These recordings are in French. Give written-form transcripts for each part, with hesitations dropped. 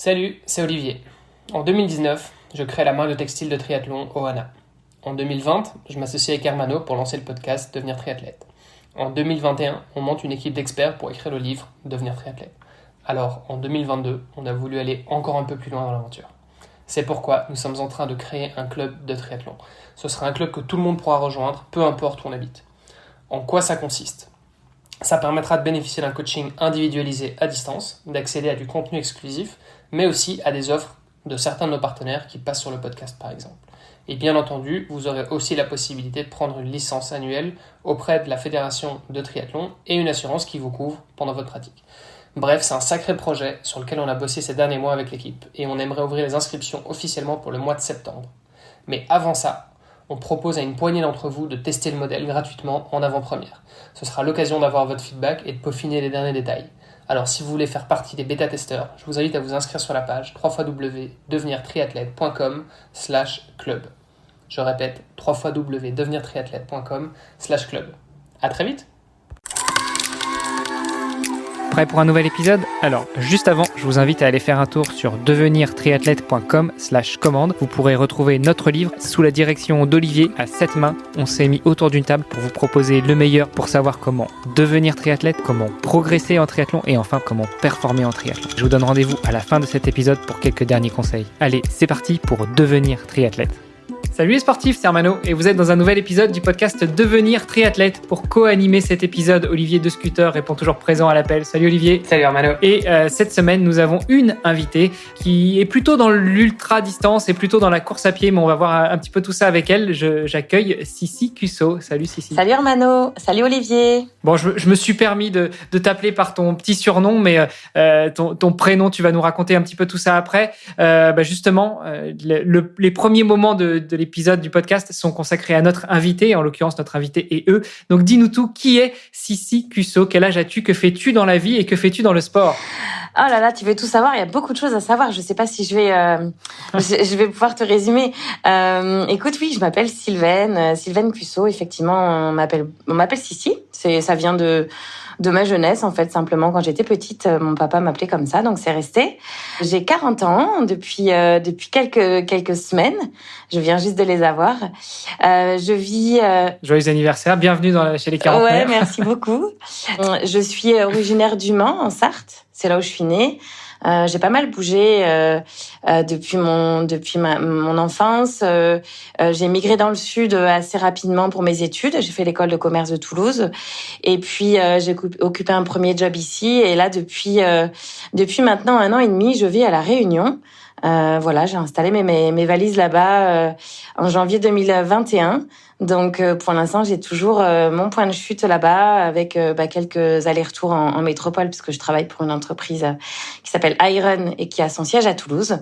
Salut, c'est Olivier. En 2019, je crée la marque de textile de triathlon Ohana. En 2020, je m'associe avec Hermano pour lancer le podcast Devenir triathlète. En 2021, on monte une équipe d'experts pour écrire le livre Devenir triathlète. Alors, en 2022, on a voulu aller encore un peu plus loin dans l'aventure. C'est pourquoi nous sommes en train de créer un club de triathlon. Ce sera un club que tout le monde pourra rejoindre, peu importe où on habite. En quoi ça consiste ? Ça permettra de bénéficier d'un coaching individualisé à distance, d'accéder à du contenu exclusif, mais aussi à des offres de certains de nos partenaires qui passent sur le podcast par exemple. Et bien entendu, vous aurez aussi la possibilité de prendre une licence annuelle auprès de la Fédération de triathlon et une assurance qui vous couvre pendant votre pratique. Bref, c'est un sacré projet sur lequel on a bossé ces derniers mois avec l'équipe et on aimerait ouvrir les inscriptions officiellement pour le mois de septembre. Mais avant ça, on propose à une poignée d'entre vous de tester le modèle gratuitement en avant-première. Ce sera l'occasion d'avoir votre feedback et de peaufiner les derniers détails. Alors si vous voulez faire partie des bêta-testeurs, je vous invite à vous inscrire sur la page www.devenirtriathlete.com/club. Je répète, www.devenirtriathlete.com/club. À très vite. Prêt pour un nouvel épisode ? Alors, juste avant, je vous invite à aller faire un tour sur devenirtriathlete.com/commande. Vous pourrez retrouver notre livre sous la direction d'Olivier à 7 mains. On s'est mis autour d'une table pour vous proposer le meilleur pour savoir comment devenir triathlète, comment progresser en triathlon et enfin comment performer en triathlon. Je vous donne rendez-vous à la fin de cet épisode pour quelques derniers conseils. Allez, c'est parti pour devenir triathlète. Salut les sportifs, c'est Hermano et vous êtes dans un nouvel épisode du podcast Devenir triathlète. Pour co-animer cet épisode, Olivier de Scooter répond toujours présent à l'appel. Salut Olivier. Salut Hermano. Et cette semaine, nous avons une invitée qui est plutôt dans l'ultra-distance et plutôt dans la course à pied, mais on va voir un petit peu tout ça avec elle. J'accueille Sissi Cusso. Salut Sissi. Salut Hermano. Salut Olivier. Bon, je me suis permis de t'appeler par ton petit surnom, mais ton prénom, tu vas nous raconter un petit peu tout ça après. Justement, les premiers moments de l'épisode du podcast sont consacrés à notre invité, en l'occurrence notre invité et eux. Donc dis-nous tout, qui est Sissi Cusso ? Quel âge as-tu ? Que fais-tu dans la vie et que fais-tu dans le sport ? Oh là là, tu veux tout savoir, il y a beaucoup de choses à savoir. Je sais pas si je vais pouvoir te résumer. Écoute, oui, je m'appelle Sylvaine Cusso. Effectivement, on m'appelle Sissi. Ça vient de ma jeunesse, en fait, simplement. Quand j'étais petite, mon papa m'appelait comme ça, donc c'est resté. J'ai 40 ans depuis quelques semaines. Je viens juste de les avoir. Je vis... Joyeux anniversaire, bienvenue chez les quarantenaires. Ouais, merci beaucoup. Je suis originaire du Mans, en Sarthe. C'est là où je suis née. J'ai pas mal bougé depuis mon enfance. J'ai migré dans le sud assez rapidement pour mes études. J'ai fait l'école de commerce de Toulouse et puis j'ai occupé un premier job ici. Et là depuis maintenant 1 an et demi, je vis à La Réunion. Voilà, j'ai installé mes valises là-bas en janvier 2021. Donc pour l'instant, j'ai toujours mon point de chute là-bas avec quelques allers-retours en métropole puisque je travaille pour une entreprise qui s'appelle Iron et qui a son siège à Toulouse.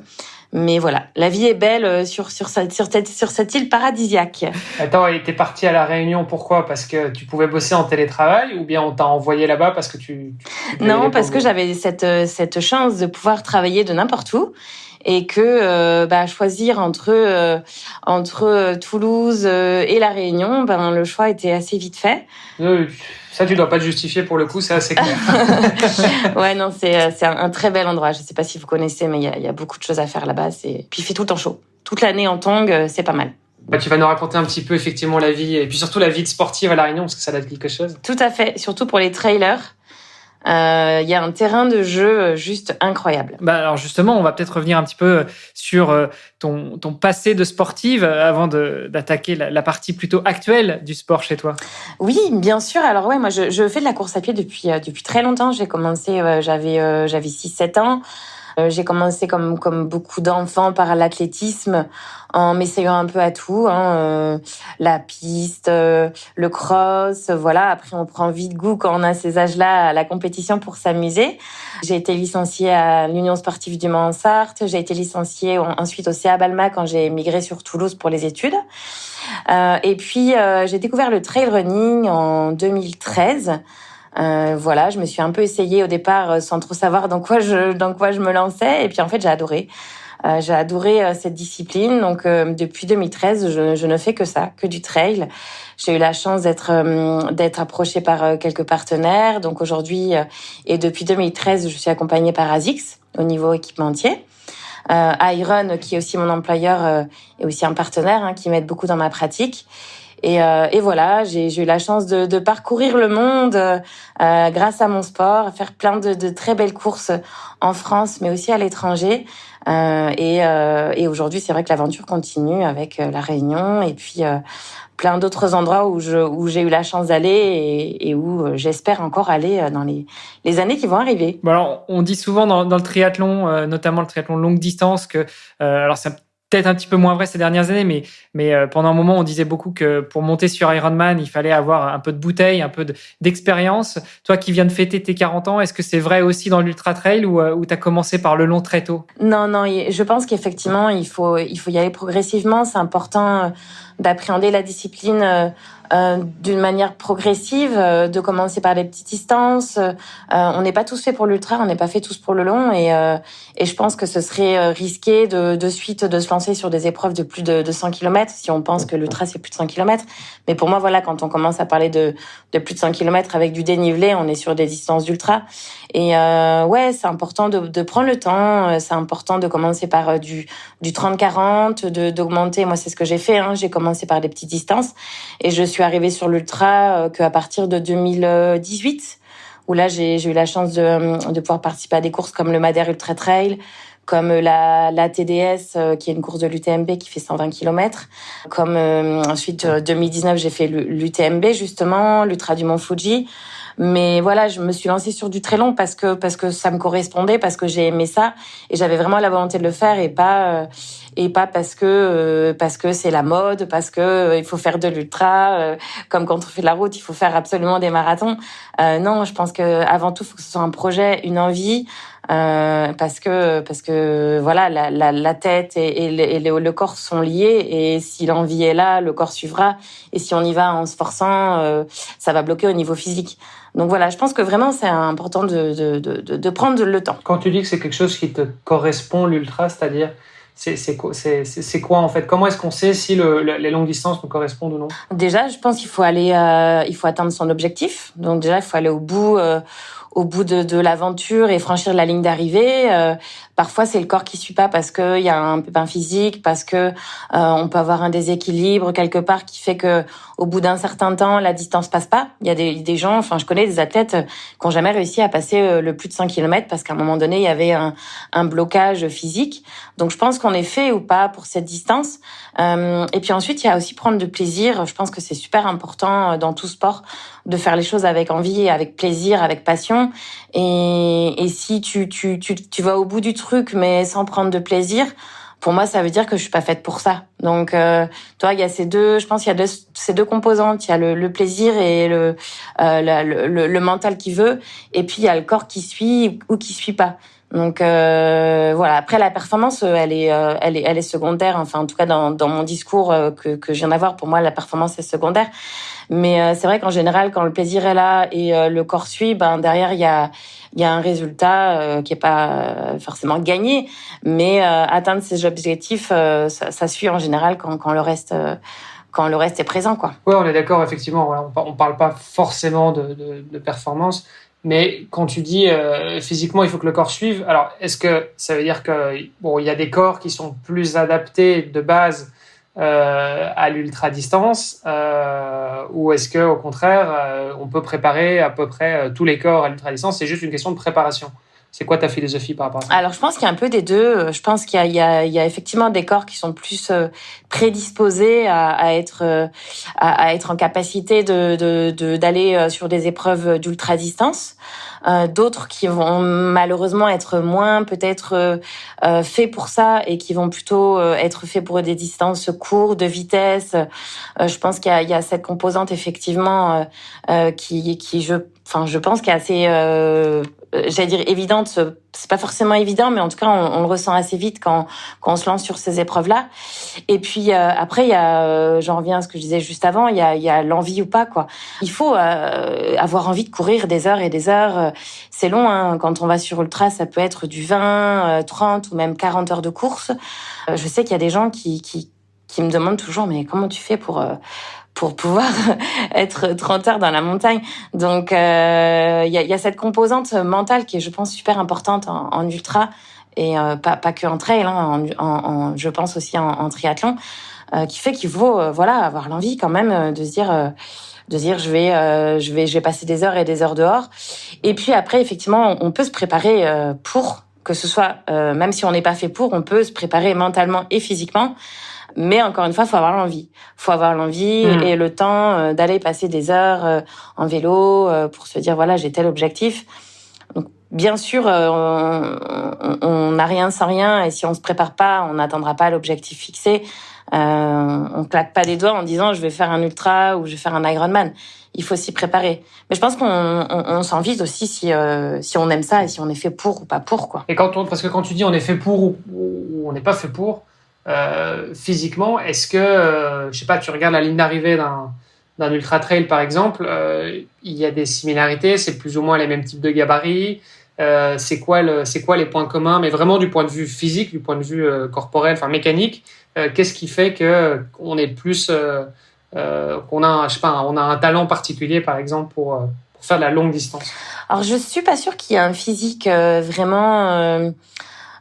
Mais voilà, la vie est belle sur cette île paradisiaque. Attends, et t'es parti à La Réunion, pourquoi ? Parce que tu pouvais bosser en télétravail ou bien on t'a envoyé là-bas parce que tu Non, parce que j'avais cette chance de pouvoir travailler de n'importe où. Et que choisir entre Toulouse et La Réunion, le choix était assez vite fait. Ça, tu dois pas te justifier pour le coup, c'est assez clair. Ouais, non, c'est un très bel endroit. Je sais pas si vous connaissez, mais il y a beaucoup de choses à faire là-bas. Puis il fait tout le temps chaud. Toute l'année en tong, c'est pas mal. Tu vas nous raconter un petit peu effectivement la vie, et puis surtout la vie de sportive à La Réunion, parce que ça date quelque chose. Tout à fait, surtout pour les trailers. Il y a un terrain de jeu juste incroyable. Alors justement, on va peut-être revenir un petit peu sur ton passé de sportive avant d'attaquer la partie plutôt actuelle du sport chez toi. Oui, bien sûr. Alors ouais, moi je fais de la course à pied depuis très longtemps. J'ai commencé, j'avais 6-7 ans. J'ai commencé comme beaucoup d'enfants par l'athlétisme en m'essayant un peu à tout, la piste, le cross, voilà. Après, on prend vite goût quand on a ces âges-là à la compétition pour s'amuser. J'ai été licenciée à l'Union sportive du Mans en Sarthe. J'ai été licenciée ensuite au CA Balma quand j'ai migré sur Toulouse pour les études. Et puis, j'ai découvert le trail running en 2013. Voilà, je me suis un peu essayée au départ sans trop savoir dans quoi je me lançais. Et puis en fait, j'ai adoré. J'ai adoré cette discipline. Donc depuis 2013, je ne fais que ça, que du trail. J'ai eu la chance d'être approchée par quelques partenaires. Donc aujourd'hui et depuis 2013, je suis accompagnée par ASICS. au niveau équipementier. Iron, qui est aussi mon employeur, est aussi un partenaire qui m'aide beaucoup dans ma pratique. Et voilà, j'ai eu la chance de parcourir le monde grâce à mon sport, faire plein de très belles courses en France, mais aussi à l'étranger. Et aujourd'hui, c'est vrai que l'aventure continue avec la Réunion et puis plein d'autres endroits où j'ai eu la chance d'aller et où j'espère encore aller dans les années qui vont arriver. Bon, alors, on dit souvent dans le triathlon, notamment le triathlon longue distance, que alors c'est peut-être un petit peu moins vrai ces dernières années, mais pendant un moment, on disait beaucoup que pour monter sur Ironman, il fallait avoir un peu de bouteille, un peu d'expérience. Toi qui viens de fêter tes 40 ans, est-ce que c'est vrai aussi dans l'ultra trail ou tu as commencé par le long très tôt? Non, je pense qu'effectivement, il faut y aller progressivement. C'est important d'appréhender la discipline d'une manière progressive, de commencer par les petites distances. On n'est pas tous faits pour l'ultra, on n'est pas faits tous pour le long, et je pense que ce serait risqué de suite de se lancer sur des épreuves de plus de 100 km si on pense que l'ultra c'est plus de 100 km. Mais pour moi, voilà, quand on commence à parler de plus de 100 km avec du dénivelé, on est sur des distances d'ultra. Et ouais, c'est important de prendre le temps, c'est important de commencer par du 30-40, d'augmenter. Moi, c'est ce que j'ai fait, j'ai commencé par des petites distances et je suis arrivée sur l'ultra qu'à partir de 2018, où là j'ai eu la chance de pouvoir participer à des courses comme le Madère Ultra Trail, comme la TDS, qui est une course de l'UTMB qui fait 120 km. Comme ensuite, 2019, j'ai fait l'UTMB, justement, l'Ultra du Mont Fuji. Mais voilà, je me suis lancée sur du très long parce que ça me correspondait, parce que j'ai aimé ça et j'avais vraiment la volonté de le faire et pas parce que c'est la mode, parce que il faut faire de l'ultra, comme quand on fait de la route, il faut faire absolument des marathons. Non, je pense que avant tout, il faut que ce soit un projet, une envie. Parce que voilà, la tête et le corps sont liés, et si l'envie est là, le corps suivra, et si on y va en se forçant, ça va bloquer au niveau physique. Donc voilà, je pense que vraiment c'est important de prendre le temps. Quand tu dis que c'est quelque chose qui te correspond, l'ultra, c'est-à-dire c'est quoi en fait? Comment est-ce qu'on sait si les longues distances nous correspondent ou non? Déjà, je pense qu'il faut il faut atteindre son objectif. Donc déjà, il faut aller au bout de l'aventure et franchir la ligne d'arrivée. Parfois, c'est le corps qui suit pas parce que il y a un pépin physique, parce que on peut avoir un déséquilibre quelque part qui fait que au bout d'un certain temps, la distance passe pas. Il y a des gens, enfin, je connais des athlètes qui ont jamais réussi à passer le plus de 5 km parce qu'à un moment donné, il y avait un blocage physique. Donc, je pense qu'on est fait ou pas pour cette distance. Et puis ensuite, il y a aussi prendre du plaisir. Je pense que c'est super important dans tout sport de faire les choses avec envie, avec plaisir, avec passion. Et si tu vas au bout du truc mais sans prendre de plaisir, pour moi ça veut dire que je suis pas faite pour ça. Donc toi, il y a je pense qu'il y a ces deux composantes, il y a le plaisir et le mental qui veut, et puis il y a le corps qui suit ou qui suit pas. Donc voilà, après la performance elle est secondaire, enfin en tout cas dans mon discours que je viens d'avoir, pour moi la performance est secondaire. Mais c'est vrai qu'en général, quand le plaisir est là et le corps suit, derrière il y a un résultat qui est pas forcément gagné, mais atteindre ces objectifs, ça suit en général quand le reste est présent, quoi. Ouais, on est d'accord, effectivement. Voilà, on parle pas forcément de performance, mais quand tu dis physiquement, il faut que le corps suive. Alors, est-ce que ça veut dire que il y a des corps qui sont plus adaptés de base à l'ultra distance, ou est-ce que au contraire on peut préparer à peu près tous les corps à l'ultra distance? C'est juste une question de préparation. C'est quoi ta philosophie par rapport à ça? Alors, je pense qu'il y a un peu des deux. Je pense qu'il y a effectivement des corps qui sont plus prédisposés à être en capacité d'aller sur des épreuves d'ultra distance. D'autres qui vont malheureusement être moins peut-être faits pour ça, et qui vont plutôt être faits pour des distances courtes, de vitesse. Je pense qu'il y a cette composante effectivement qui je pense qu'il est assez j'allais dire évidente. C'est pas forcément évident, mais en tout cas on le ressent assez vite quand on se lance sur ces épreuves-là. Et puis après il y a j'en reviens à ce que je disais juste avant, il y a l'envie ou pas, quoi. Il faut avoir envie de courir des heures et des heures. C'est long, quand on va sur ultra, ça peut être du 20, 30 ou même 40 heures de course. Je sais qu'il y a des gens qui me demandent toujours, mais comment tu fais pour pour pouvoir être 30 heures dans la montagne. Donc, il y a cette composante mentale qui est, je pense, super importante en ultra et pas que en trail, je pense aussi en triathlon, qui fait qu'il faut avoir l'envie quand même de se dire je vais passer des heures et des heures dehors. Et puis après, effectivement, on peut se préparer pour que ce soit, même si on n'est pas fait pour, on peut se préparer mentalement et physiquement. Mais encore une fois, faut avoir l'envie. Faut avoir l'envie et le temps d'aller passer des heures en vélo pour se dire voilà, j'ai tel objectif. Donc, bien sûr, on n'a rien sans rien et si on se prépare pas, on n'atteindra pas l'objectif fixé. On claque pas des doigts en disant je vais faire un ultra ou je vais faire un Ironman. Il faut s'y préparer. Mais je pense qu'on s'en vise aussi si on aime ça et si on est fait pour ou pas pour, quoi. Et parce que quand tu dis on est fait pour ou on n'est pas fait pour, physiquement, est-ce que, je sais pas, tu regardes la ligne d'arrivée d'un ultra trail par exemple, il y a des similarités, c'est plus ou moins les mêmes types de gabarits, c'est quoi les points communs, mais vraiment du point de vue physique, du point de vue corporel, enfin mécanique, qu'est-ce qui fait que on est plus qu'on a on a un talent particulier par exemple pour faire de la longue distance? Alors je suis pas sûre qu'il y ait un physique vraiment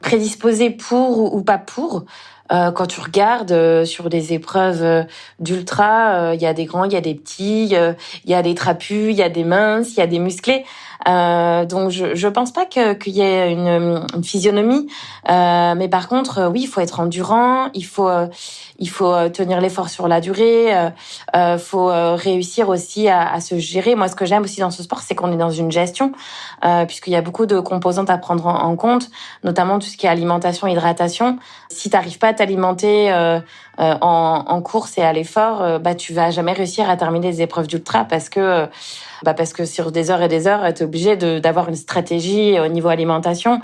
prédisposé pour ou pas pour. Quand tu regardes sur des épreuves d'ultra, il y a des grands, il y a des petits, il y a des trapus, il y a des minces, il y a des musclés. Donc je pense pas qu'il y ait une physionomie, mais par contre oui, il faut être endurant, il faut tenir l'effort sur la durée, faut réussir aussi à se gérer. Moi, ce que j'aime aussi dans ce sport, c'est qu'on est dans une gestion, puisqu'il y a beaucoup de composantes à prendre en compte, notamment tout ce qui est alimentation, hydratation. Si t'arrives pas à t'alimenter en course et à l'effort, tu vas jamais réussir à terminer les épreuves d'ultra parce que sur des heures et des heures, tu es obligé d'avoir une stratégie au niveau alimentation.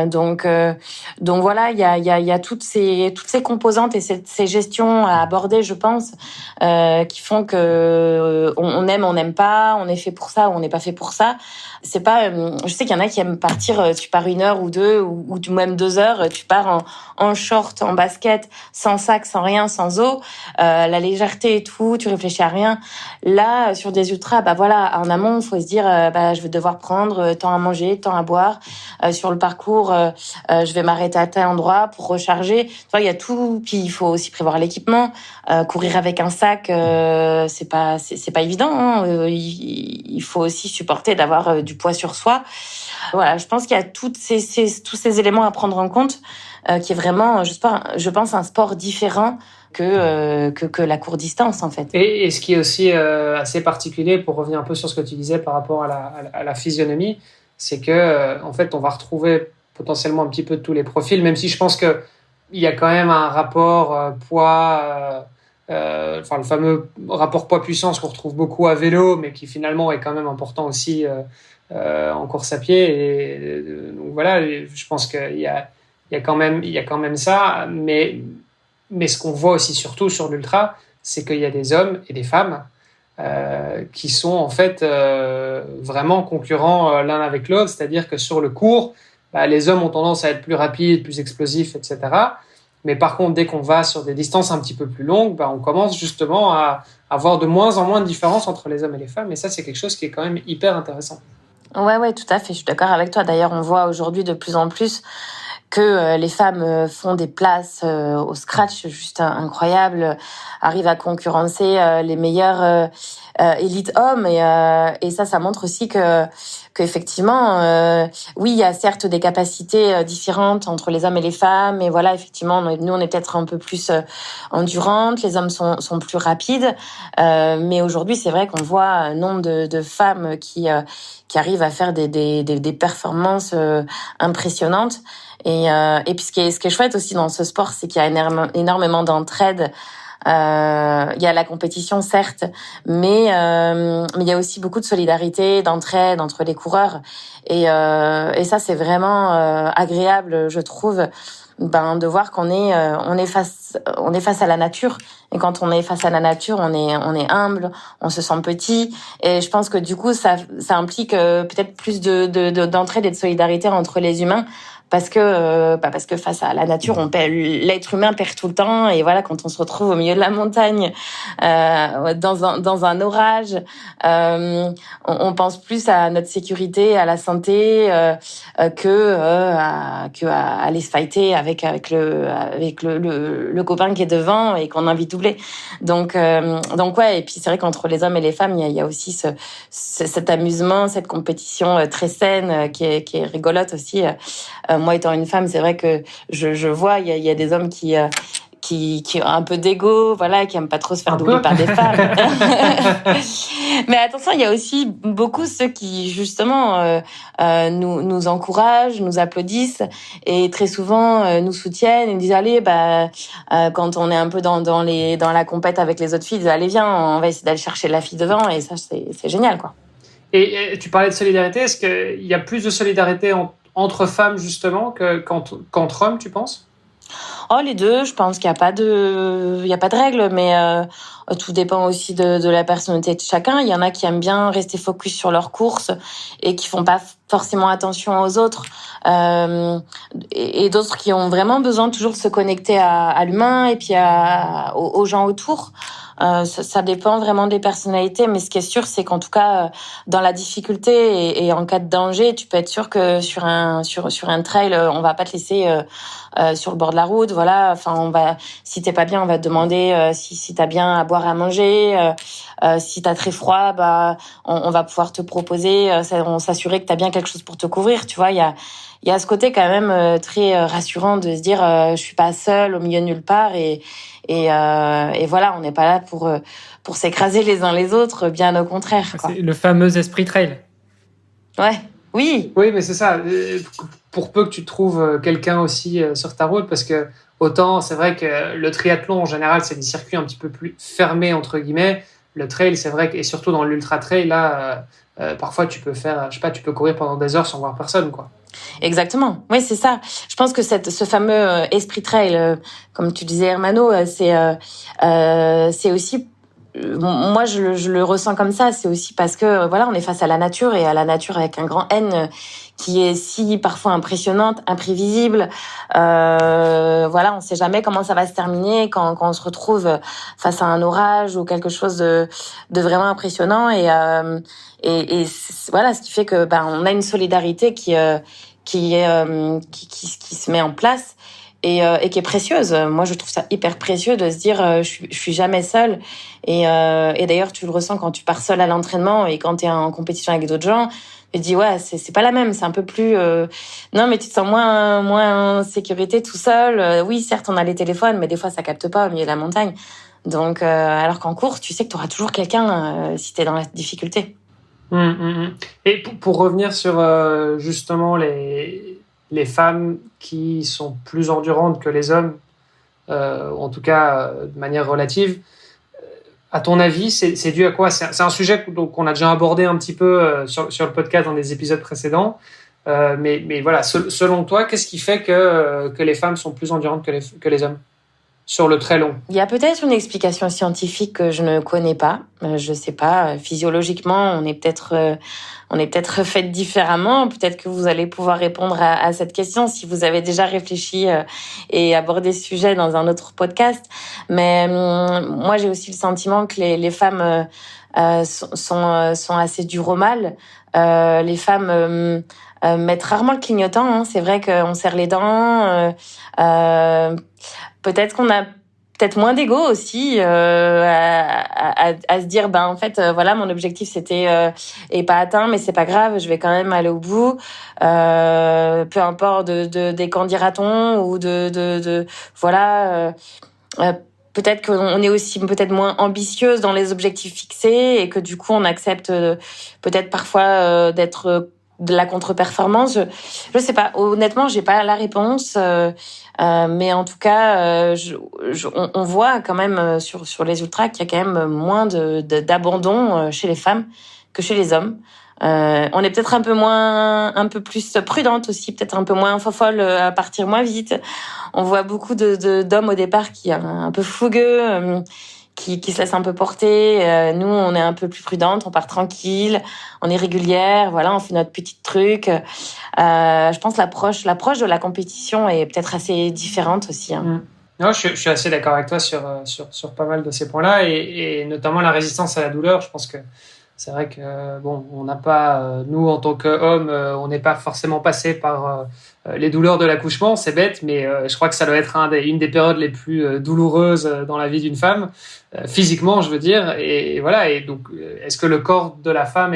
Donc voilà, il y a toutes ces composantes et ces gestions à aborder, je pense, qui font que on aime, on n'aime pas, on est fait pour ça ou on n'est pas fait pour ça. C'est pas, je sais qu'il y en a qui aiment partir, tu pars 1 heure ou 2 ou même 2 heures, tu pars en short, en basket, sans sac, sans rien, sans eau, la légèreté et tout, tu réfléchis à rien. Là, sur des ultras, en amont, il faut se dire, je vais devoir prendre tant à manger, tant à boire. Sur le parcours, je vais m'arrêter à tel endroit pour recharger. Tu vois, il y a tout. Puis il faut aussi prévoir l'équipement. Courir avec un sac, c'est pas évident. Hein. Il faut aussi supporter d'avoir du poids sur soi. Voilà, je pense qu'il y a tous ces éléments à prendre en compte, qui est vraiment, je pense, un sport différent que la courte distance, en fait. Et ce qui est aussi assez particulier, pour revenir un peu sur ce que tu disais par rapport à la physionomie, c'est que en fait, on va retrouver potentiellement un petit peu de tous les profils, même si je pense que il y a quand même un rapport poids, le fameux rapport poids-puissance qu'on retrouve beaucoup à vélo, mais qui finalement est quand même important aussi en course à pied. Et donc voilà, je pense qu'il y a quand même ça, mais ce qu'on voit aussi surtout sur l'ultra, c'est qu'il y a des hommes et des femmes qui sont en fait vraiment concurrents l'un avec l'autre. C'est-à-dire que sur le court, les hommes ont tendance à être plus rapides, plus explosifs, etc. Mais par contre, dès qu'on va sur des distances un petit peu plus longues, on commence justement à avoir de moins en moins de différence entre les hommes et les femmes. Et ça, c'est quelque chose qui est quand même hyper intéressant. Ouais, tout à fait. Je suis d'accord avec toi. D'ailleurs, on voit aujourd'hui de plus en plus que les femmes font des places au scratch juste incroyables, arrivent à concurrencer les meilleurs élites hommes et ça montre aussi qu'effectivement oui, il y a certes des capacités différentes entre les hommes et les femmes, et voilà, effectivement nous on est peut-être un peu plus endurantes, les hommes sont plus rapides, mais aujourd'hui c'est vrai qu'on voit un nombre de femmes qui arrivent à faire des performances impressionnantes. Et puis ce qui est chouette aussi dans ce sport, c'est qu'il y a énormément d'entraide. Il y a la compétition, certes, mais il y a aussi beaucoup de solidarité, d'entraide entre les coureurs. Et ça, c'est vraiment agréable, je trouve, de voir qu'on est face à la nature. Et quand on est face à la nature, on est humble, on se sent petit. Et je pense que du coup, ça implique peut-être plus d'entraide et de solidarité entre les humains, parce que face à la nature, l'être humain perd tout le temps. Et voilà, quand on se retrouve au milieu de la montagne, dans un orage, on pense plus à notre sécurité, à la santé, à aller se fighter avec le copain qui est devant et qu'on a envie de doubler. Donc ouais. Et puis c'est vrai qu'entre les hommes et les femmes, il y a aussi cet amusement, cette compétition très saine qui est rigolote aussi. Moi, étant une femme, c'est vrai que je vois, il y a des hommes qui ont un peu d'ego, voilà, qui aiment pas trop se faire doubler par des femmes. Mais attention, il y a aussi beaucoup ceux qui justement nous encouragent, nous applaudissent et très souvent nous soutiennent et nous disent allez, quand on est un peu dans la compète avec les autres filles, ils disent, allez viens, on va essayer d'aller chercher la fille devant, et ça c'est génial, quoi. Et tu parlais de solidarité, est-ce qu'il y a plus de solidarité entre femmes justement qu'entre hommes, tu penses? Oh, les deux, je pense qu'il y a pas de règle, mais tout dépend aussi de la personnalité de chacun. Il y en a qui aiment bien rester focus sur leur course et qui font pas forcément attention aux autres, et d'autres qui ont vraiment besoin toujours de se connecter à l'humain et puis aux gens autour. Ça dépend vraiment des personnalités, mais ce qui est sûr, c'est qu'en tout cas, dans la difficulté et en cas de danger, tu peux être sûr que sur un trail, on va pas te laisser sur le bord de la route. Voilà, enfin, si t'es pas bien, on va te demander si t'as bien à boire, à manger. Si t'as très froid, on va pouvoir te proposer, on s'assurer que t'as bien quelque chose pour te couvrir. Tu vois, il y a ce côté quand même très rassurant de se dire je suis pas seule au milieu de nulle part, et voilà, on n'est pas là pour s'écraser les uns les autres, bien au contraire, quoi. C'est le fameux esprit trail. Ouais, oui. Oui, mais c'est ça. Pour peu que tu trouves quelqu'un aussi sur ta route, parce que autant c'est vrai que le triathlon en général c'est des circuits un petit peu plus fermés entre guillemets. Le trail, c'est vrai que, et surtout dans l'ultra trail là, parfois tu peux faire, je sais pas, tu peux courir pendant des heures sans voir personne, quoi. Exactement. Oui, c'est ça. Je pense que ce fameux esprit trail, comme tu disais, Hermano, c'est aussi, moi je le ressens comme ça. C'est aussi parce que voilà, on est face à la nature, et à la nature avec un grand N, qui est si parfois impressionnante, imprévisible. Voilà, on sait jamais comment ça va se terminer quand on se retrouve face à un orage ou quelque chose de vraiment impressionnant, et voilà, ce qui fait que on a une solidarité qui se met en place, et qui est précieuse. Moi, je trouve ça hyper précieux de se dire je suis jamais seule, et d'ailleurs tu le ressens quand tu pars seule à l'entraînement et quand tu es en compétition avec d'autres gens. Tu te dis ouais, c'est pas la même, c'est un peu plus non, mais tu te sens moins en sécurité tout seul. Oui, certes, on a les téléphones, mais des fois ça capte pas au milieu de la montagne. Donc alors qu'en course, tu sais que tu auras toujours quelqu'un si tu es dans la difficulté. Et pour revenir sur justement les femmes qui sont plus endurantes que les hommes, en tout cas de manière relative, à ton avis, c'est dû à quoi? C'est un sujet qu'on a déjà abordé un petit peu sur le podcast dans des épisodes précédents, mais voilà, selon toi, qu'est-ce qui fait que les femmes sont plus endurantes que les hommes sur le très long? Il y a peut-être une explication scientifique que je ne connais pas. Je sais pas. Physiologiquement, on est peut-être faites différemment. Peut-être que vous allez pouvoir répondre à cette question si vous avez déjà réfléchi et abordé ce sujet dans un autre podcast. Mais moi, j'ai aussi le sentiment que les femmes sont assez dures au mal. Les femmes mettent rarement le clignotant. Hein. C'est vrai qu'on serre les dents. Peut-être qu'on a peut-être moins d'ego aussi à se dire en fait voilà, mon objectif c'était est pas atteint, mais c'est pas grave, je vais quand même aller au bout, peu importe des qu'en dira-t-on ou voilà. Peut-être qu'on est aussi peut-être moins ambitieuse dans les objectifs fixés, et que du coup on accepte peut-être parfois d'être de la contre-performance. Je sais pas, honnêtement, j'ai pas la réponse, mais en tout cas, on voit quand même sur les ultras qu'il y a quand même moins d'abandon chez les femmes que chez les hommes. On est peut-être un peu plus prudente aussi, peut-être un peu moins fofolle, à partir moins vite. On voit beaucoup d'hommes au départ qui sont un peu fougueux, qui se laisse un peu porter. Nous, on est un peu plus prudente, on part tranquille, on est régulière, voilà, on fait notre petit truc. Je pense l'approche de la compétition est peut-être assez différente aussi. Hein. Non, je suis assez d'accord avec toi sur pas mal de ces points-là, et notamment la résistance à la douleur. Je pense que c'est vrai que bon, on n'a pas, nous en tant qu'hommes, on n'est pas forcément passé par les douleurs de l'accouchement. C'est bête, mais je crois que ça doit être une des périodes les plus douloureuses dans la vie d'une femme, physiquement, je veux dire. Et voilà. Et donc, est-ce que le corps de la femme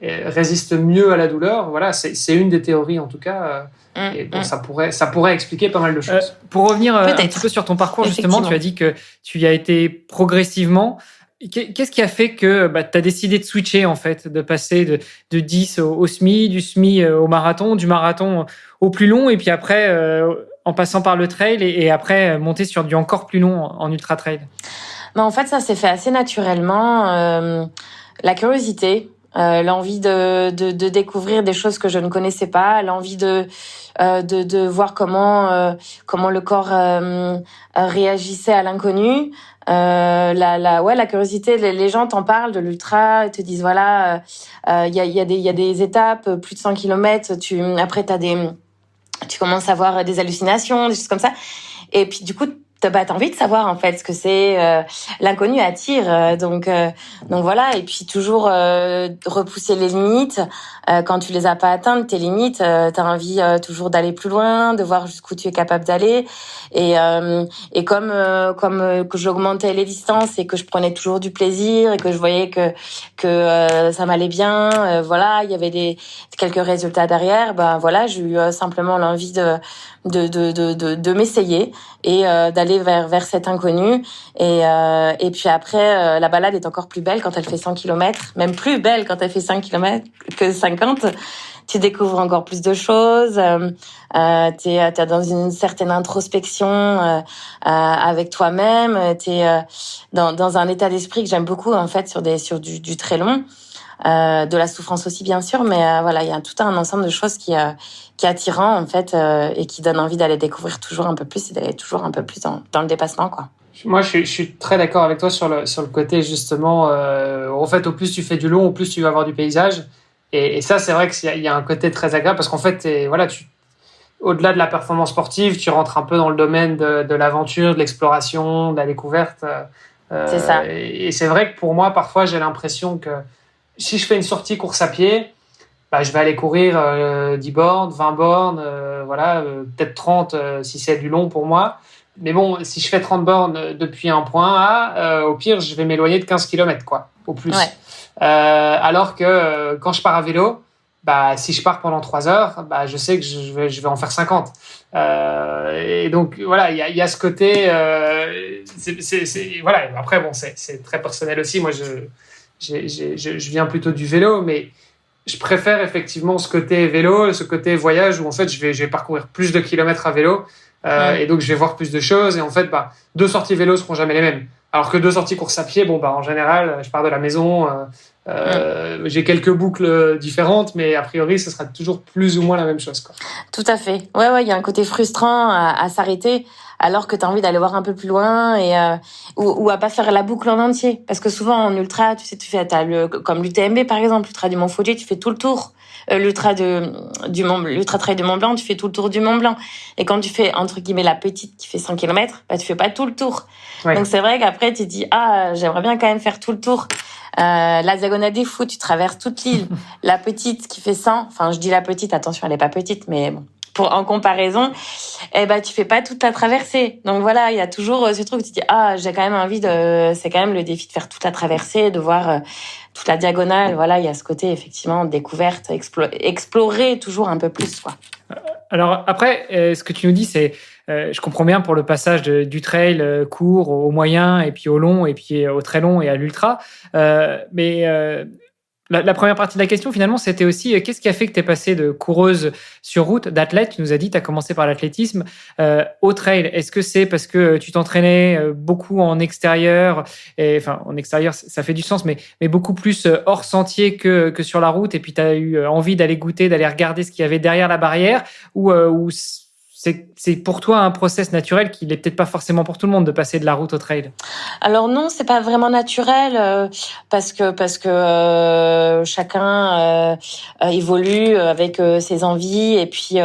résiste mieux à la douleur? Voilà, c'est une des théories en tout cas. Et bon, ça pourrait expliquer pas mal de choses. Pour revenir un petit peu sur ton parcours, justement, tu as dit que tu y as été progressivement. Qu'est-ce qui a fait que tu as décidé de switcher, en fait, de passer de 10 au semi, du semi au marathon, du marathon au plus long, et puis après, en passant par le trail, et après monter sur du encore plus long en ultra trail? En fait, ça s'est fait assez naturellement. La curiosité, l'envie de découvrir des choses que je ne connaissais pas, l'envie de voir comment le corps réagissait à l'inconnu. La curiosité, les gens t'en parlent de l'ultra, te disent voilà, il y a des étapes, plus de 100 km, après tu commences à avoir des hallucinations, des choses comme ça. Et puis du coup, t'as envie de savoir en fait ce que c'est. L'inconnu attire, donc voilà. Et puis toujours repousser les limites. Quand tu les as pas atteintes, tes limites, t'as envie toujours d'aller plus loin, de voir jusqu'où tu es capable d'aller. Et comme que j'augmentais les distances et que je prenais toujours du plaisir et que je voyais que ça m'allait bien, voilà, il y avait quelques résultats derrière. Voilà, j'ai eu simplement l'envie de m'essayer et d'aller vers cet inconnu. Et puis après, la balade est encore plus belle quand elle fait 100 km, même plus belle quand elle fait 5 km que 50. Tu découvres encore plus de choses. T'es dans une certaine introspection avec toi-même. T'es dans un état d'esprit que j'aime beaucoup en fait sur du très long. De la souffrance aussi bien sûr, mais voilà, il y a tout un ensemble de choses qui est attirant en fait et qui donne envie d'aller découvrir toujours un peu plus et d'aller toujours un peu plus dans le dépassement, quoi. Moi, je suis très d'accord avec toi sur le côté justement. En fait, au plus tu fais du long, au plus tu vas avoir du paysage. Et ça, c'est vrai qu'il y a un côté très agréable parce qu'en fait, au-delà de la performance sportive, tu rentres un peu dans le domaine de l'aventure, de l'exploration, de la découverte. C'est ça. Et c'est vrai que pour moi, parfois, j'ai l'impression que si je fais une sortie course à pied, je vais aller courir 10 bornes, 20 bornes, peut-être 30 si c'est du long pour moi. Mais bon, si je fais 30 bornes depuis un point A, au pire, je vais m'éloigner de 15 km, quoi, au plus. Ouais. Alors que quand je pars à vélo, si je pars pendant 3 heures, je sais que je vais en faire 50. Et donc, voilà, il y a ce côté... voilà. Après, bon, c'est très personnel aussi. Moi, je viens plutôt du vélo, mais je préfère effectivement ce côté vélo, ce côté voyage où en fait je vais parcourir plus de kilomètres à vélo et donc je vais voir plus de choses et en fait 2 sorties vélo seront jamais les mêmes. Alors que 2 sorties course à pied, en général je pars de la maison, j'ai quelques boucles différentes, mais a priori ce sera toujours plus ou moins la même chose, quoi. Tout à fait. Ouais, il y a un côté frustrant à s'arrêter alors que tu as envie d'aller voir un peu plus loin et ou à pas faire la boucle en entier, parce que souvent en ultra, tu sais, comme l'UTMB par exemple, l'ultra du Mont Fuji, tu fais tout le tour. L'ultra trail de Mont Blanc, tu fais tout le tour du Mont Blanc. Et quand tu fais entre guillemets la petite qui fait 100 km, tu fais pas tout le tour. Ouais. Donc c'est vrai qu'après tu te dis j'aimerais bien quand même faire tout le tour. La diagonale des fous, tu traverses toute l'île. La petite qui fait 100, enfin je dis la petite, attention elle est pas petite, mais bon, en comparaison, tu fais pas toute la traversée. Donc voilà, il y a toujours ce truc où tu te dis j'ai quand même envie c'est quand même le défi de faire toute la traversée, de voir toute la diagonale. Voilà, il y a ce côté effectivement découverte, explorer toujours un peu plus, quoi. Alors après, ce que tu nous dis, c'est je comprends bien pour le passage du trail court au moyen et puis au long et puis au très long et à l'ultra, mais la première partie de la question, finalement, c'était aussi qu'est-ce qui a fait que tu es passée de coureuse sur route, d'athlète, tu nous as dit, tu as commencé par l'athlétisme, au trail. Est-ce que c'est parce que tu t'entraînais beaucoup en extérieur, enfin en extérieur, ça fait du sens, mais beaucoup plus hors sentier que sur la route, et puis tu as eu envie d'aller goûter, d'aller regarder ce qu'il y avait derrière la barrière, ou c'est pour toi un process naturel qui n'est peut-être pas forcément pour tout le monde de passer de la route au trail. Alors non, c'est pas vraiment naturel parce que chacun évolue avec ses envies et puis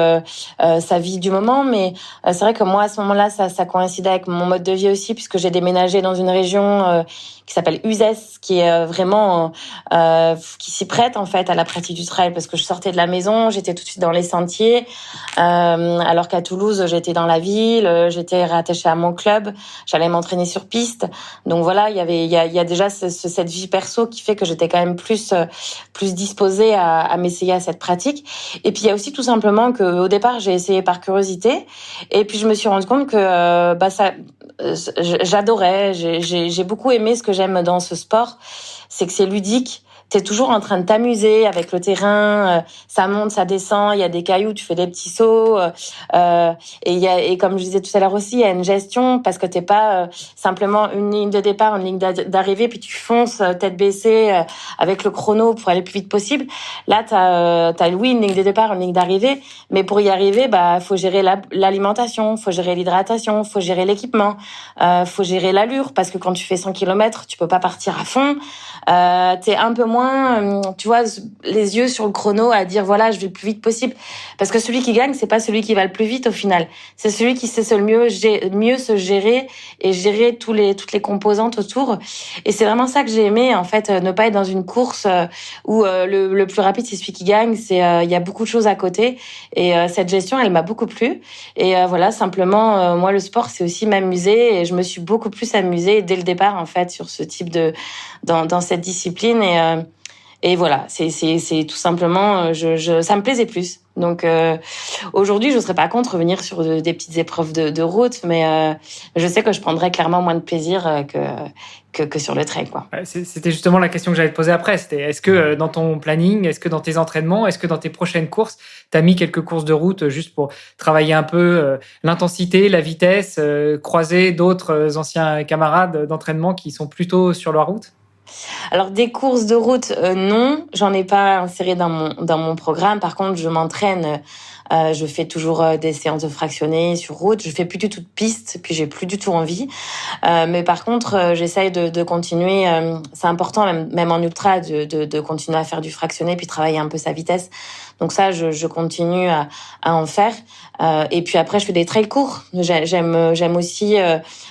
sa vie du moment. Mais c'est vrai que moi à ce moment-là, ça coïncidait avec mon mode de vie aussi puisque j'ai déménagé dans une région qui s'appelle Uzès, qui est vraiment qui s'y prête en fait à la pratique du trail parce que je sortais de la maison, j'étais tout de suite dans les sentiers, alors qu'à Toulouse j'étais dans la ville, j'étais rattachée à mon club, j'allais m'entraîner sur piste. Donc voilà, il y a déjà cette vie perso qui fait que j'étais quand même plus disposée à m'essayer à cette pratique. Et puis il y a aussi tout simplement que au départ j'ai essayé par curiosité et puis je me suis rendu compte que j'adorais, j'ai beaucoup aimé ce que j'aime dans ce sport, c'est que c'est ludique. T'es toujours en train de t'amuser avec le terrain, ça monte, ça descend, il y a des cailloux, tu fais des petits sauts, et comme je disais tout à l'heure aussi, il y a une gestion parce que t'es pas simplement une ligne de départ, une ligne d'arrivée, puis tu fonces tête baissée avec le chrono pour aller le plus vite possible. Là, t'as oui une ligne de départ, une ligne d'arrivée, mais pour y arriver, faut gérer l'alimentation, faut gérer l'hydratation, faut gérer l'équipement, faut gérer l'allure parce que quand tu fais 100 km, tu peux pas partir à fond. T'es un peu moins, tu vois, les yeux sur le chrono à dire voilà, je vais le plus vite possible. Parce que celui qui gagne, c'est pas celui qui va le plus vite au final. C'est celui qui sait mieux se gérer et gérer toutes les composantes autour. Et c'est vraiment ça que j'ai aimé, en fait, ne pas être dans une course où le plus rapide, c'est celui qui gagne. Il y a beaucoup de choses à côté. Et cette gestion, elle m'a beaucoup plu. Et voilà, simplement, moi, le sport, c'est aussi m'amuser. Et je me suis beaucoup plus amusée dès le départ, en fait, sur ce type dans cette discipline et voilà, c'est tout simplement ça me plaisait plus. Donc aujourd'hui, je serais pas contre revenir sur des petites épreuves de route, mais je sais que je prendrais clairement moins de plaisir que sur le trail, quoi. C'était justement la question que j'allais te poser après. C'était est-ce que dans ton planning, est-ce que dans tes entraînements, est-ce que dans tes prochaines courses, t'as mis quelques courses de route juste pour travailler un peu l'intensité, la vitesse, croiser d'autres anciens camarades d'entraînement qui sont plutôt sur la route? Alors des courses de route, non, j'en ai pas inséré dans mon programme. Par contre, je m'entraîne. Je fais toujours des séances de fractionnés sur route. Je fais plus du tout de piste, puis j'ai plus du tout envie. Mais par contre, j'essaye de continuer. C'est important, même en ultra, de continuer à faire du fractionné, puis travailler un peu sa vitesse. Donc ça, je continue à en faire. Et puis après, je fais des trails courts. J'aime aussi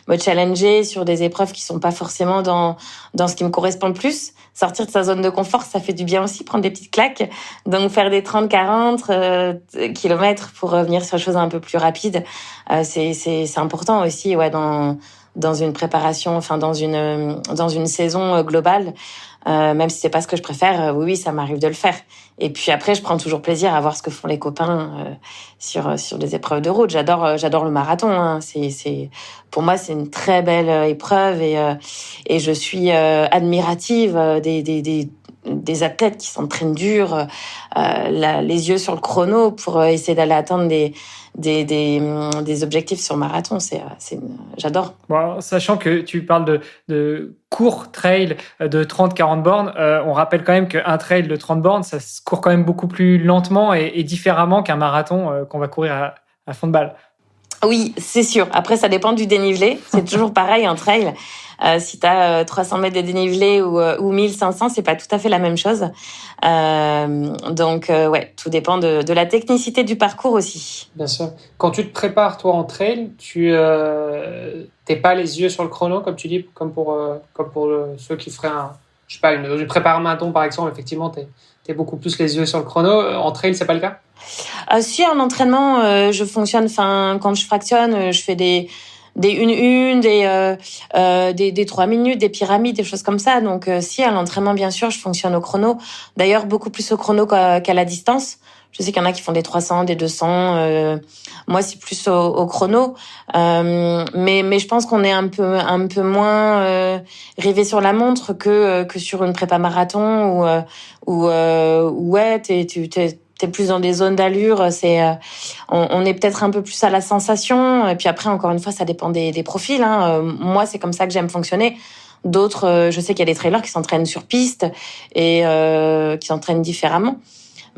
me challenger sur des épreuves qui sont pas forcément dans ce qui me correspond le plus. Sortir de sa zone de confort, ça fait du bien aussi, prendre des petites claques. Donc faire des 30-40 kilomètres pour revenir sur des choses un peu plus rapides, c'est important aussi, ouais, dans une préparation, enfin dans une saison globale. Même si c'est pas ce que je préfère, oui, ça m'arrive de le faire. Et puis après, je prends toujours plaisir à voir ce que font les copains sur des épreuves de route. J'adore le marathon. Hein. Pour moi, c'est une très belle épreuve et je suis admirative des athlètes qui s'entraînent dur, les yeux sur le chrono pour essayer d'aller atteindre des objectifs sur marathon. J'adore. Bon, sachant que tu parles de court trail de 30-40 bornes, on rappelle quand même qu'un trail de 30 bornes, ça se court quand même beaucoup plus lentement et différemment qu'un marathon qu'on va courir à fond de balle. Oui, c'est sûr. Après, ça dépend du dénivelé. C'est toujours pareil en trail. Si t'as 300 mètres de dénivelé ou 1500, c'est pas tout à fait la même chose. Donc, ouais, tout dépend de la technicité du parcours aussi. Bien sûr. Quand tu te prépares, toi, en trail, t'es pas les yeux sur le chrono, comme tu dis, comme pour ceux qui feraient je sais pas, une prépare un marathon, par exemple, effectivement, t'es beaucoup plus les yeux sur le chrono. En trail, c'est pas le cas? Si, en entraînement, je fonctionne, quand je fractionne, je fais des 1-1, des 3 minutes, des pyramides, des choses comme ça. Donc, si, à l'entraînement, bien sûr, je fonctionne au chrono. D'ailleurs, beaucoup plus au chrono qu'à la distance. Je sais qu'il y en a qui font des 300, des 200. Moi, c'est plus au chrono. Mais je pense qu'on est un peu moins rivé sur la montre que sur une prépa marathon où ouais, t'es plus dans des zones d'allure. On est peut-être un peu plus à la sensation. Et puis après, encore une fois, ça dépend des profils. Hein. Moi, c'est comme ça que j'aime fonctionner. D'autres, je sais qu'il y a des trailers qui s'entraînent sur piste et qui s'entraînent différemment.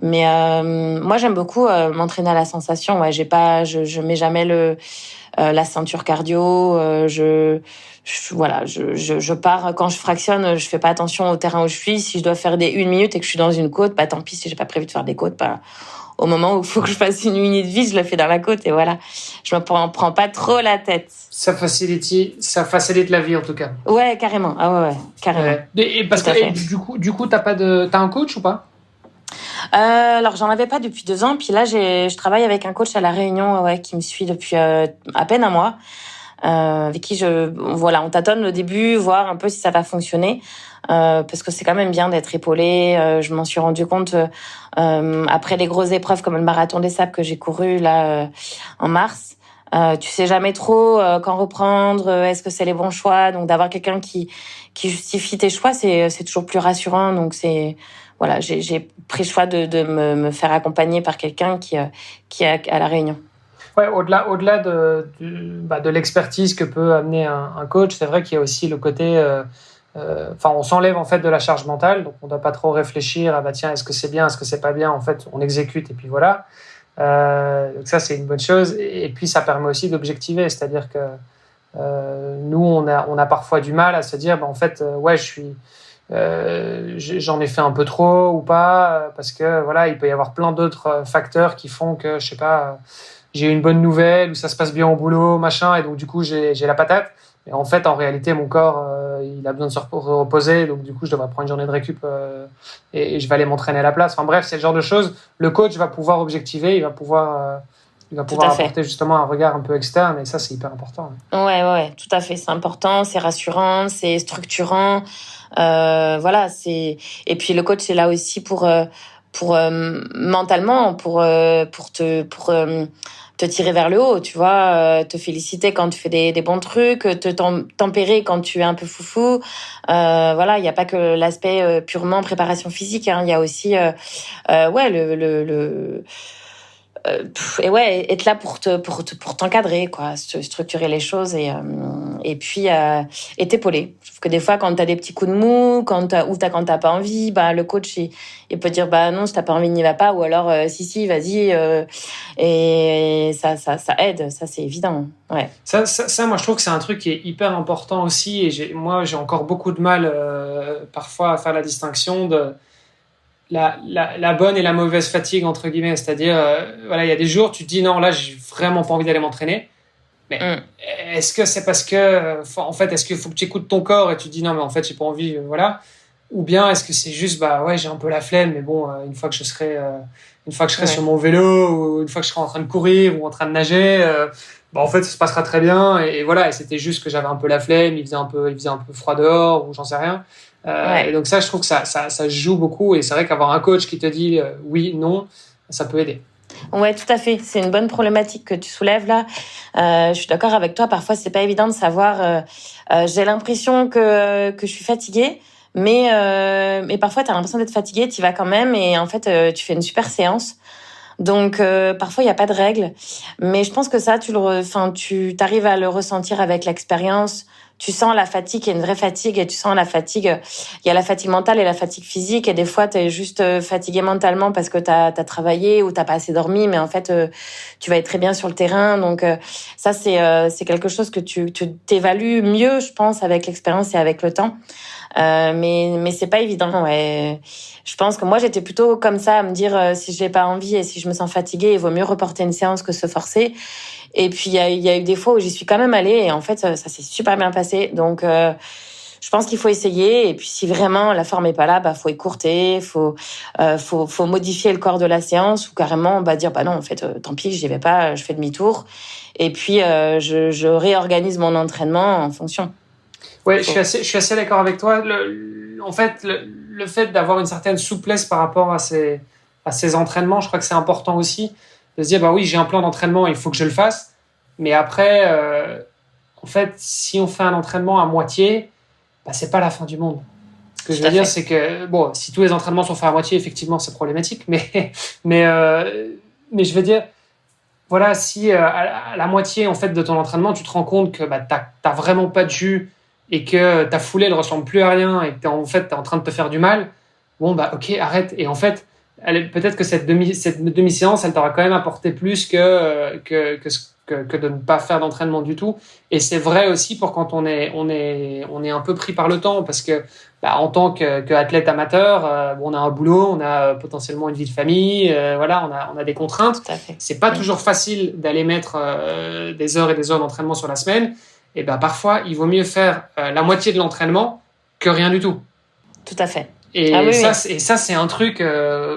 Mais moi, j'aime beaucoup m'entraîner à la sensation. Ouais, je mets jamais la ceinture cardio. Voilà, je pars quand je fractionne. Je fais pas attention au terrain où je suis. Si je dois faire des 1 minute et que je suis dans une côte, bah tant pis. Si j'ai pas prévu de faire des côtes, bah au moment où il faut que je fasse 1 minute vide, je le fais dans la côte et voilà. Je me prends pas trop la tête. Ça facilite la vie en tout cas. Ouais, carrément. Ah ouais, carrément. Ouais. Et parce que du coup, t'as un coach ou pas? Alors j'en avais pas depuis 2 ans, puis là je travaille avec un coach à La Réunion, ouais, qui me suit depuis à peine un mois, avec qui on tâtonne au début, voir un peu si ça va fonctionner, parce que c'est quand même bien d'être épaulé. Je m'en suis rendu compte après les grosses épreuves comme le marathon des sables que j'ai couru là en mars. Tu sais jamais trop quand reprendre, est-ce que c'est les bons choix, donc d'avoir quelqu'un qui justifie tes choix, c'est toujours plus rassurant. Donc voilà, j'ai pris le choix de me faire accompagner par quelqu'un qui est à La Réunion. Ouais, au-delà de l'expertise que peut amener un coach, c'est vrai qu'il y a aussi le côté, on s'enlève en fait de la charge mentale, donc on ne doit pas trop réfléchir à tiens, est-ce que c'est bien, est-ce que c'est pas bien, en fait on exécute et puis voilà. Donc ça c'est une bonne chose, et puis ça permet aussi d'objectiver, c'est-à-dire que nous on a parfois du mal à se dire en fait ouais j'en ai fait un peu trop ou pas, parce que voilà il peut y avoir plein d'autres facteurs qui font que je sais pas, j'ai une bonne nouvelle ou ça se passe bien au boulot machin, et donc du coup j'ai la patate. Et en fait, en réalité, mon corps, il a besoin de se reposer, donc du coup, je devrais prendre une journée de récup et je vais aller m'entraîner à la place. Enfin bref, c'est le genre de choses. Le coach va pouvoir objectiver, il va pouvoir apporter justement un regard un peu externe, et ça, c'est hyper important. Ouais, tout à fait. C'est important, c'est rassurant, c'est structurant. Voilà, et puis le coach est là aussi pour mentalement, pour te tirer vers le haut, tu vois, te féliciter quand tu fais des bons trucs, te tempérer quand tu es un peu foufou. Voilà, il n'y a pas que l'aspect purement préparation physique, hein. Il y a aussi et ouais, être là pour t'encadrer, quoi, structurer les choses et puis et t'épauler. Je trouve que des fois quand t'as des petits coups de mou, quand t'as pas envie, bah le coach il peut dire bah non, si t'as pas envie, n'y va pas, ou alors si vas-y, et ça aide, ça c'est évident. Ouais. Ça, moi je trouve que c'est un truc qui est hyper important aussi, et j'ai encore beaucoup de mal parfois à faire la distinction de la bonne et la mauvaise fatigue, entre guillemets. C'est-à-dire, voilà, il y a des jours, tu te dis non, là, j'ai vraiment pas envie d'aller m'entraîner. Mais est-ce que c'est parce que, en fait, est-ce qu'il faut que tu écoutes ton corps et tu te dis non, mais en fait, j'ai pas envie, voilà. Ou bien est-ce que c'est juste, bah ouais, j'ai un peu la flemme, mais bon, une fois que je serai sur mon vélo, ou une fois que je serai en train de courir ou en train de nager, bah en fait, ça se passera très bien. Et voilà, et c'était juste que j'avais un peu la flemme, il faisait un peu froid dehors, ou j'en sais rien. Et donc ça, je trouve que ça joue beaucoup, et c'est vrai qu'avoir un coach qui te dit oui, non, ça peut aider. Ouais, tout à fait. C'est une bonne problématique que tu soulèves là. Je suis d'accord avec toi. Parfois, c'est pas évident de savoir. J'ai l'impression que je suis fatiguée, mais parfois, t'as l'impression d'être fatiguée, t'y vas quand même, et en fait, tu fais une super séance. Donc parfois il y a pas de règle, mais je pense que ça tu t'arrives à le ressentir avec l'expérience. Tu sens la fatigue, il y a une vraie fatigue, et tu sens la fatigue, il y a la fatigue mentale et la fatigue physique, et des fois tu es juste fatigué mentalement parce que t'as travaillé ou t'as pas assez dormi, mais en fait tu vas être très bien sur le terrain. Donc ça c'est quelque chose que tu t'évalues mieux, je pense, avec l'expérience et avec le temps. Mais c'est pas évident, ouais. Je pense que moi j'étais plutôt comme ça, à me dire si j'ai pas envie et si je me sens fatiguée, il vaut mieux reporter une séance que se forcer. Et puis il y a eu des fois où j'y suis quand même allée, et en fait ça s'est super bien passé. Donc je pense qu'il faut essayer, et puis si vraiment la forme est pas là, bah faut écourter, faut modifier le corps de la séance, ou carrément dire bah non, en fait tant pis, j'y vais pas, je fais demi-tour, et puis je réorganise mon entraînement en fonction. Ouais, je suis assez d'accord avec toi. En fait, le fait d'avoir une certaine souplesse par rapport à ces entraînements, je crois que c'est important aussi, de se dire bah oui, j'ai un plan d'entraînement, il faut que je le fasse. Mais après, en fait, si on fait un entraînement à moitié, bah c'est pas la fin du monde. Ce que je veux dire, c'est que bon, si tous les entraînements sont faits à moitié, effectivement, c'est problématique. Mais je veux dire, voilà, si à la moitié en fait de ton entraînement, tu te rends compte que bah t'as vraiment pas de jus, et que ta foulée ne ressemble plus à rien, et que t'es en train de te faire du mal, bon bah ok, arrête. Et en fait, peut-être que cette demi-séance, elle t'aura quand même apporté plus que de ne pas faire d'entraînement du tout. Et c'est vrai aussi pour quand on est un peu pris par le temps, parce que en tant qu'athlète amateur, on a un boulot, on a potentiellement une vie de famille, voilà, on a des contraintes. Tout à fait. C'est pas toujours facile d'aller mettre des heures et des heures d'entraînement sur la semaine. Et parfois, il vaut mieux faire la moitié de l'entraînement que rien du tout. Tout à fait. Et oui. ça, c'est un truc.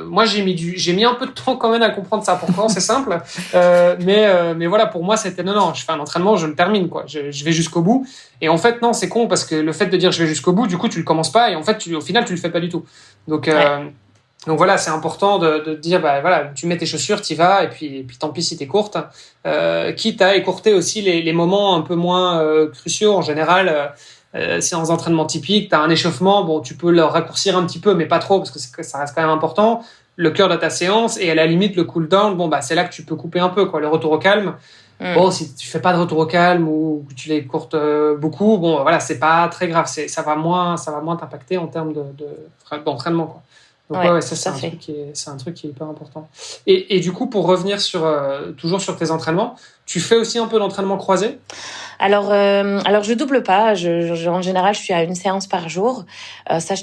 Moi, j'ai mis un peu de temps quand même à comprendre ça. Pourtant, c'est simple. Mais voilà, pour moi, c'était non. Je fais un entraînement, je le termine, quoi. Je vais jusqu'au bout. Et en fait, non, c'est con parce que le fait de dire je vais jusqu'au bout, du coup, tu le commences pas et en fait, au final, tu le fais pas du tout. Donc voilà, c'est important de dire, voilà, tu mets tes chaussures, t'y vas, et puis tant pis si t'es courte. Quitte à écourter aussi les moments un peu moins cruciaux. En général, séance d'entraînement typique, t'as un échauffement, bon, tu peux le raccourcir un petit peu, mais pas trop, parce que ça reste quand même important. Le cœur de ta séance, et à la limite, le cool down, c'est là que tu peux couper un peu, quoi. Le retour au calme. Bon, si tu fais pas de retour au calme ou que tu les courtes beaucoup, voilà, c'est pas très grave. Ça va moins t'impacter en termes d'entraînement, quoi. Donc ça c'est un truc qui est hyper important. Et du coup, pour revenir toujours sur tes entraînements, tu fais aussi un peu d'entraînement croisé? Alors je double pas. En général, je suis à une séance par jour. Ça,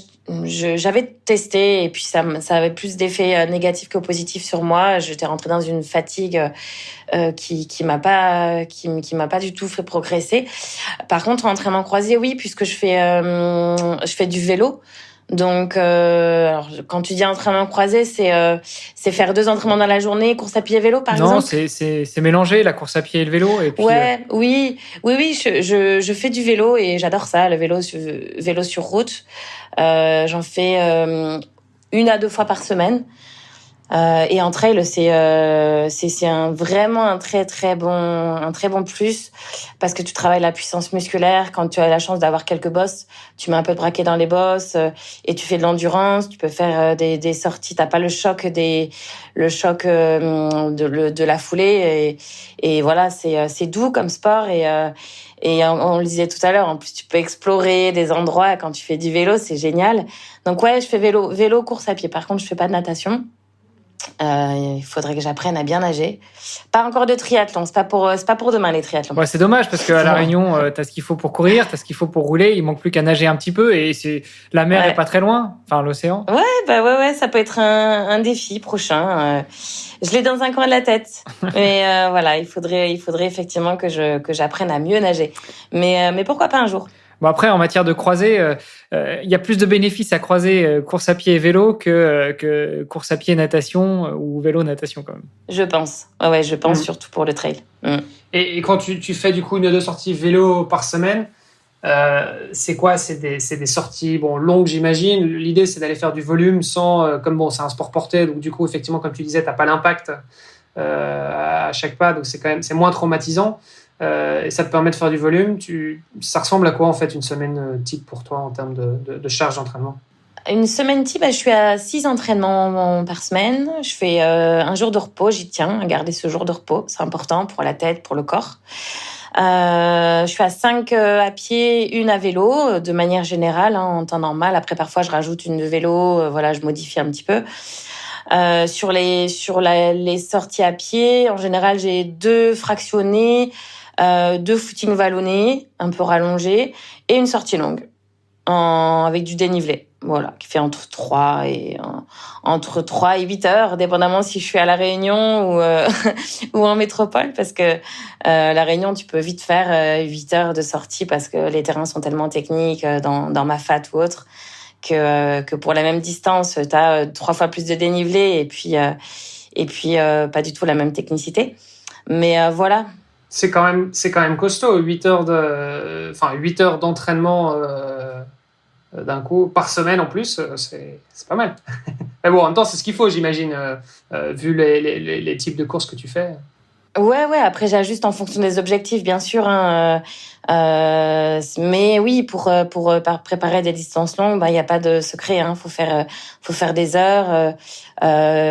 j'avais testé et puis ça avait plus d'effets négatifs que positifs sur moi. J'étais rentrée dans une fatigue qui m'a pas du tout fait progresser. Par contre, entraînement croisé, oui, puisque je fais du vélo. Donc, alors, quand tu dis entraînement croisé, c'est faire 2 entraînements dans la journée, course à pied et vélo, par exemple. Non, c'est mélanger la course à pied et le vélo. Et puis, oui. Je fais du vélo et j'adore ça, le vélo sur route. J'en fais 1 à 2 fois par semaine. Et en trail, c'est vraiment un très bon plus parce que tu travailles la puissance musculaire. Quand tu as la chance d'avoir quelques bosses, tu mets un peu de braquet dans les bosses et tu fais de l'endurance. Tu peux faire des sorties. T'as pas le choc de la foulée et voilà, c'est doux comme sport et on le disait tout à l'heure. En plus, tu peux explorer des endroits quand tu fais du vélo, c'est génial. Donc ouais, je fais vélo, course à pied. Par contre, je fais pas de natation. Il faudrait que j'apprenne à bien nager. Pas encore de triathlon, c'est pas pour demain les triathlons. Ouais, c'est dommage parce qu'à La Réunion, t'as ce qu'il faut pour courir, t'as ce qu'il faut pour rouler, il manque plus qu'à nager un petit peu et la mer est pas très loin, enfin l'océan. Ouais, ça peut être un défi prochain. Je l'ai dans un coin de la tête. Mais voilà, il faudrait effectivement que j'apprenne à mieux nager. Mais pourquoi pas un jour. Bon, après, en matière de croisée, y a plus de bénéfices à croiser course à pied et vélo que course à pied natation ou vélo natation quand même. Je pense. Ouais, je pense surtout pour le trail. Et quand tu fais du coup 1 ou 2 sorties vélo par semaine, c'est quoi? C'est des sorties longues, j'imagine. L'idée, c'est d'aller faire du volume sans, c'est un sport porté, donc du coup, effectivement, comme tu disais, t'as pas l'impact à chaque pas, donc c'est moins traumatisant. Et ça te permet de faire du volume. Ça ressemble à quoi en fait une semaine type pour toi en termes de charge d'entraînement? Une semaine type, je suis à 6 entraînements par semaine. Je fais un jour de repos, j'y tiens à garder ce jour de repos. C'est important pour la tête, pour le corps. Je suis à 5 à pied, 1 à vélo, de manière générale, en temps normal. Après, parfois, je rajoute 1 de vélo. Je modifie un petit peu. Sur les sorties à pied, en général, j'ai 2 fractionnés, 2 footings vallonnés, un peu rallongés, et une sortie longue, avec du dénivelé. Voilà, qui fait entre 3 et 8 heures, dépendamment si je suis à La Réunion ou en métropole, parce que La Réunion, tu peux vite faire 8 heures de sortie parce que les terrains sont tellement techniques dans ma fat ou autre que pour la même distance, tu as 3 fois plus de dénivelé et puis pas du tout la même technicité. Mais voilà. C'est quand même costaud, 8 heures d'entraînement d'un coup par semaine en plus, c'est pas mal. Mais bon, en même temps, c'est ce qu'il faut, j'imagine, vu les types de courses que tu fais. Ouais. Après, j'ajuste en fonction des objectifs, bien sûr. Mais oui, pour préparer des distances longues, il y a pas de secret. Faut faire des heures.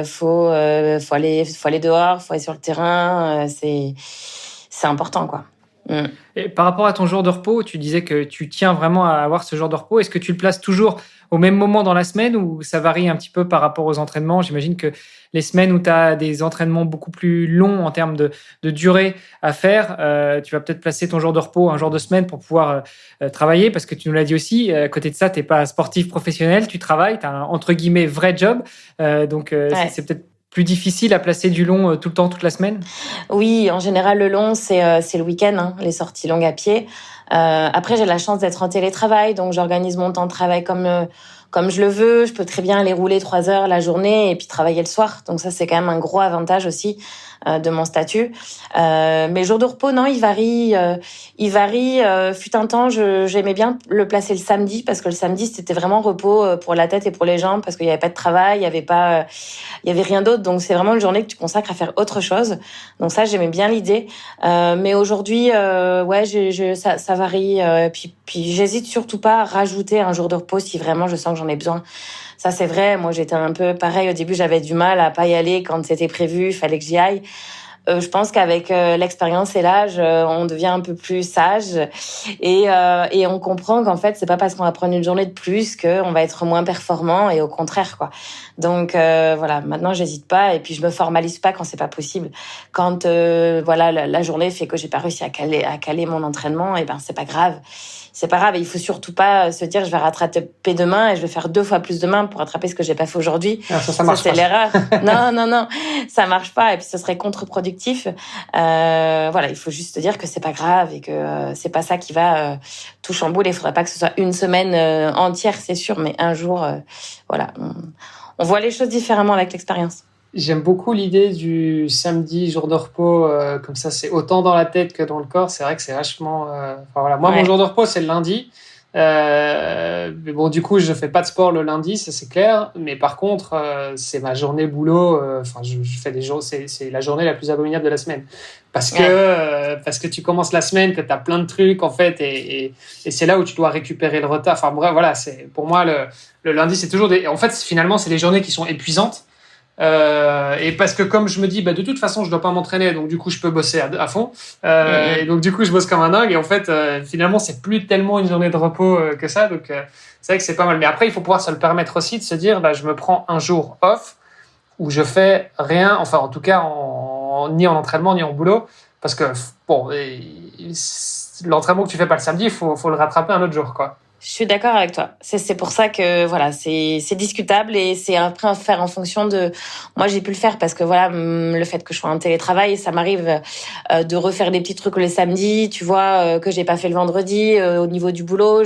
Faut aller dehors. Faut aller sur le terrain. C'est important, quoi. Et par rapport à ton jour de repos, tu disais que tu tiens vraiment à avoir ce jour de repos. Est-ce que tu le places toujours au même moment dans la semaine ou ça varie un petit peu par rapport aux entraînements? J'imagine que les semaines où tu as des entraînements beaucoup plus longs en termes de durée à faire, tu vas peut-être placer ton jour de repos un jour de semaine pour pouvoir travailler parce que tu nous l'as dit aussi, à côté de ça, tu n'es pas sportif professionnel, tu travailles, tu as un entre guillemets vrai job. Donc, c'est peut-être plus difficile à placer du long tout le temps, toute la semaine? Oui, en général, le long, c'est le week-end, hein, les sorties longues à pied. Après, j'ai la chance d'être en télétravail, donc j'organise mon temps de travail comme je le veux. Je peux très bien aller rouler 3 heures la journée et puis travailler le soir. Donc ça, c'est quand même un gros avantage aussi de mon statut. Mes jours de repos, non, ils varient. Ils varient. Fut un temps, j'aimais bien le placer le samedi parce que le samedi, c'était vraiment repos pour la tête et pour les jambes parce qu'il n'y avait pas de travail, il y avait rien d'autre. Donc c'est vraiment une journée que tu consacres à faire autre chose. Donc ça, j'aimais bien l'idée. Mais aujourd'hui, ouais, ça varie. Puis j'hésite surtout pas à rajouter un jour de repos si vraiment je sens que j'en ai besoin. Ça, c'est vrai. Moi, j'étais un peu pareil. Au début, j'avais du mal à pas y aller quand c'était prévu. Il fallait que j'y aille. Je pense qu'avec l'expérience et l'âge, on devient un peu plus sage et on comprend qu'en fait, c'est pas parce qu'on va prendre une journée de plus qu'on va être moins performant et au contraire, quoi. Donc voilà, maintenant, j'hésite pas et puis je me formalise pas quand c'est pas possible. Quand voilà, la journée fait que j'ai pas réussi à caler mon entraînement, et ben c'est pas grave. C'est pas grave, il faut surtout pas se dire je vais rattraper demain et je vais faire 2 fois plus demain pour rattraper ce que j'ai pas fait aujourd'hui. Ça marche c'est pas. l'erreur. Non, ça marche pas et puis ce serait contre-productif. Voilà, il faut juste dire que c'est pas grave et que c'est pas ça qui va tout chambouler. Il faudrait pas que ce soit une semaine entière, c'est sûr, mais un jour, voilà, on voit les choses différemment avec l'expérience. J'aime beaucoup l'idée du samedi, jour de repos, comme ça, c'est autant dans la tête que dans le corps. C'est vrai que c'est vachement. Enfin, voilà. Moi, mon jour de repos, c'est le lundi. Mais bon, du coup, je fais pas de sport le lundi, ça c'est clair. Mais par contre, c'est ma journée boulot. Enfin, je fais des jours. C'est la journée la plus abominable de la semaine parce que tu commences la semaine, que tu as plein de trucs en fait, et c'est là où tu dois récupérer le retard. Enfin bref, voilà. C'est pour moi le lundi, c'est toujours des. En fait, finalement, c'est des journées qui sont épuisantes. Et parce que comme je me dis de toute façon je dois pas m'entraîner, donc du coup je peux bosser à fond, et donc du coup je bosse comme un dingue et en fait finalement c'est plus tellement une journée de repos que ça, donc c'est vrai que c'est pas mal. Mais après il faut pouvoir se le permettre aussi de se dire je me prends un jour off où je fais rien, enfin en tout cas ni en entraînement ni en boulot, parce que bon, l'entraînement que tu fais pas le samedi il faut le rattraper un autre jour, quoi. Je suis d'accord avec toi. C'est pour ça que voilà, c'est discutable et c'est après à faire en fonction de. Moi, j'ai pu le faire parce que voilà, le fait que je sois en télétravail, ça m'arrive de refaire des petits trucs le samedi, tu vois, que j'ai pas fait le vendredi au niveau du boulot.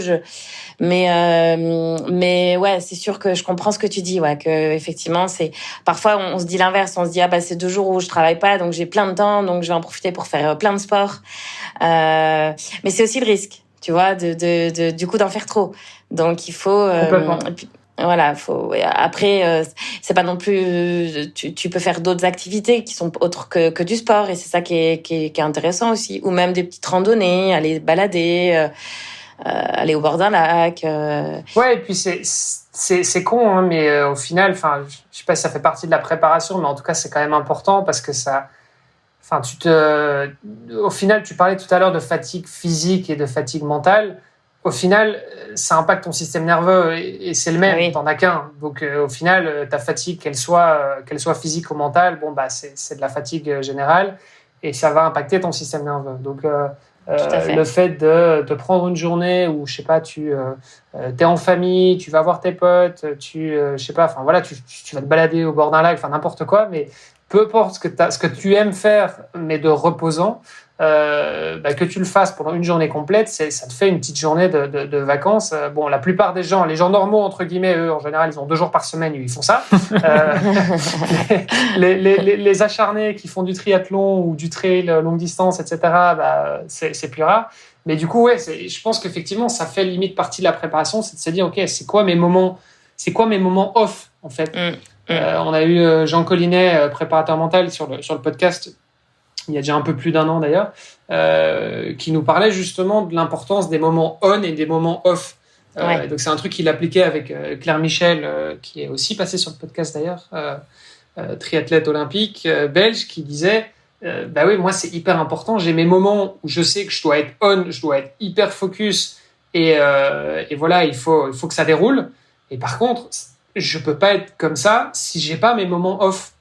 Mais ouais, c'est sûr que je comprends ce que tu dis, ouais, que effectivement, c'est parfois on se dit l'inverse, on se dit c'est 2 jours où je travaille pas, donc j'ai plein de temps, donc je vais en profiter pour faire plein de sport. Mais c'est aussi le risque. Tu vois, du coup, d'en faire trop. Donc, il faut... voilà, après, c'est pas non plus... Tu peux faire d'autres activités qui sont autres que du sport. Et c'est ça qui est intéressant aussi. Ou même des petites randonnées, aller balader, aller au bord d'un lac. Ouais, et puis c'est con, hein, mais au final, enfin, je sais pas si ça fait partie de la préparation, mais en tout cas, c'est quand même important parce que ça... Enfin, au final, tu parlais tout à l'heure de fatigue physique et de fatigue mentale. Au final, ça impacte ton système nerveux et c'est le même. Oui. T'en as qu'un. Donc, au final, ta fatigue, qu'elle soit physique ou mentale, bon, c'est de la fatigue générale et ça va impacter ton système nerveux. Donc, le fait de prendre une journée où, je sais pas, t'es en famille, tu vas voir tes potes, je sais pas, enfin voilà, tu vas te balader au bord d'un lac, enfin n'importe quoi, mais peu importe ce que tu aimes faire, mais de reposant, que tu le fasses pendant une journée complète, ça te fait une petite journée de vacances. Bon, la plupart des gens, les gens normaux, entre guillemets, eux, en général, ils ont 2 jours par semaine où ils font ça. Les acharnés qui font du triathlon ou du trail longue distance, etc., c'est plus rare. Mais du coup, ouais, je pense qu'effectivement, ça fait limite partie de la préparation, c'est de se dire, OK, c'est quoi mes moments off, en fait. On a eu Jean Collinet, préparateur mental, sur le podcast, il y a déjà un peu plus d'1 an d'ailleurs, qui nous parlait justement de l'importance des moments on et des moments off. Ouais. Donc c'est un truc qu'il appliquait avec Claire Michel, qui est aussi passée sur le podcast d'ailleurs, triathlète olympique belge, qui disait bah oui, moi c'est hyper important. J'ai mes moments où je sais que je dois être on, je dois être hyper focus et voilà, il faut que ça déroule. Et par contre, je peux pas être comme ça si j'ai pas mes moments off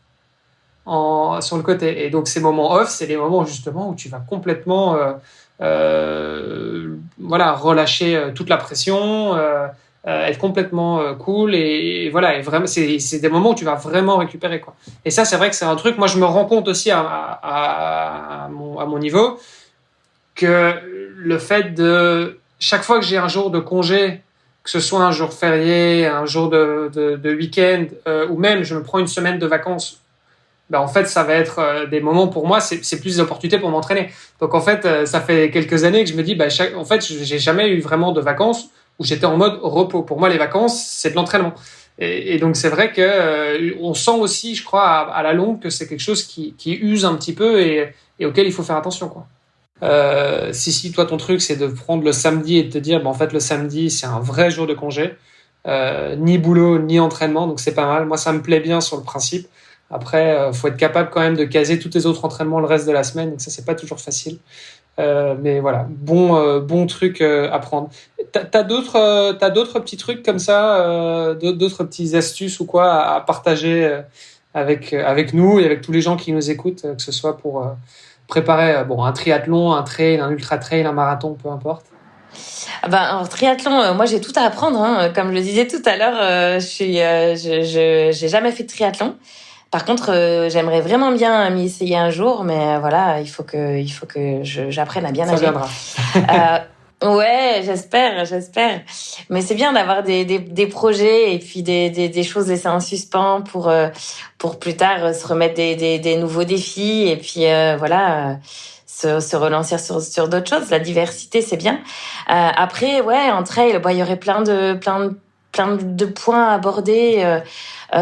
sur le côté. Et donc ces moments off, c'est les moments justement où tu vas complètement voilà, relâcher toute la pression, être complètement cool et voilà, et vraiment c'est des moments où tu vas vraiment récupérer quoi. Et ça c'est vrai que c'est un truc, moi je me rends compte aussi à mon niveau que le fait de chaque fois que j'ai un jour de congé, que ce soit un jour férié, un jour de week-end ou même je me prends une semaine de vacances, ben en fait, ça va être des moments pour moi, c'est plus des opportunités pour m'entraîner. Donc en fait, ça fait quelques années que je me dis, en fait, j'ai jamais eu vraiment de vacances où j'étais en mode repos. Pour moi, les vacances, c'est de l'entraînement. Et donc c'est vrai que on sent aussi, je crois, à la longue, que c'est quelque chose qui use un petit peu et auquel il faut faire attention, quoi. Si toi ton truc c'est de prendre le samedi et de te dire, en fait le samedi c'est un vrai jour de congé, ni boulot ni entraînement, donc c'est pas mal. Moi ça me plaît bien sur le principe. Après, faut être capable quand même de caser tous tes autres entraînements le reste de la semaine, donc ça c'est pas toujours facile. Mais voilà, bon truc à prendre. T'as d'autres petits trucs comme ça, d'autres petites astuces ou quoi à partager avec nous et avec tous les gens qui nous écoutent, que ce soit pour préparer un triathlon, un trail, un ultra trail, un marathon, peu importe. En triathlon, moi j'ai tout à apprendre. Hein. Comme je le disais tout à l'heure, j'ai jamais fait de triathlon. Par contre, j'aimerais vraiment bien m'y essayer un jour, mais voilà, il faut que j'apprenne à bien nager. Ça viendra. Ouais, j'espère. Mais c'est bien d'avoir des projets et puis des choses laissées en suspens pour plus tard se remettre des nouveaux défis et puis voilà, se relancer sur d'autres choses. La diversité, c'est bien. Après, ouais, en trail, il y aurait plein de points à aborder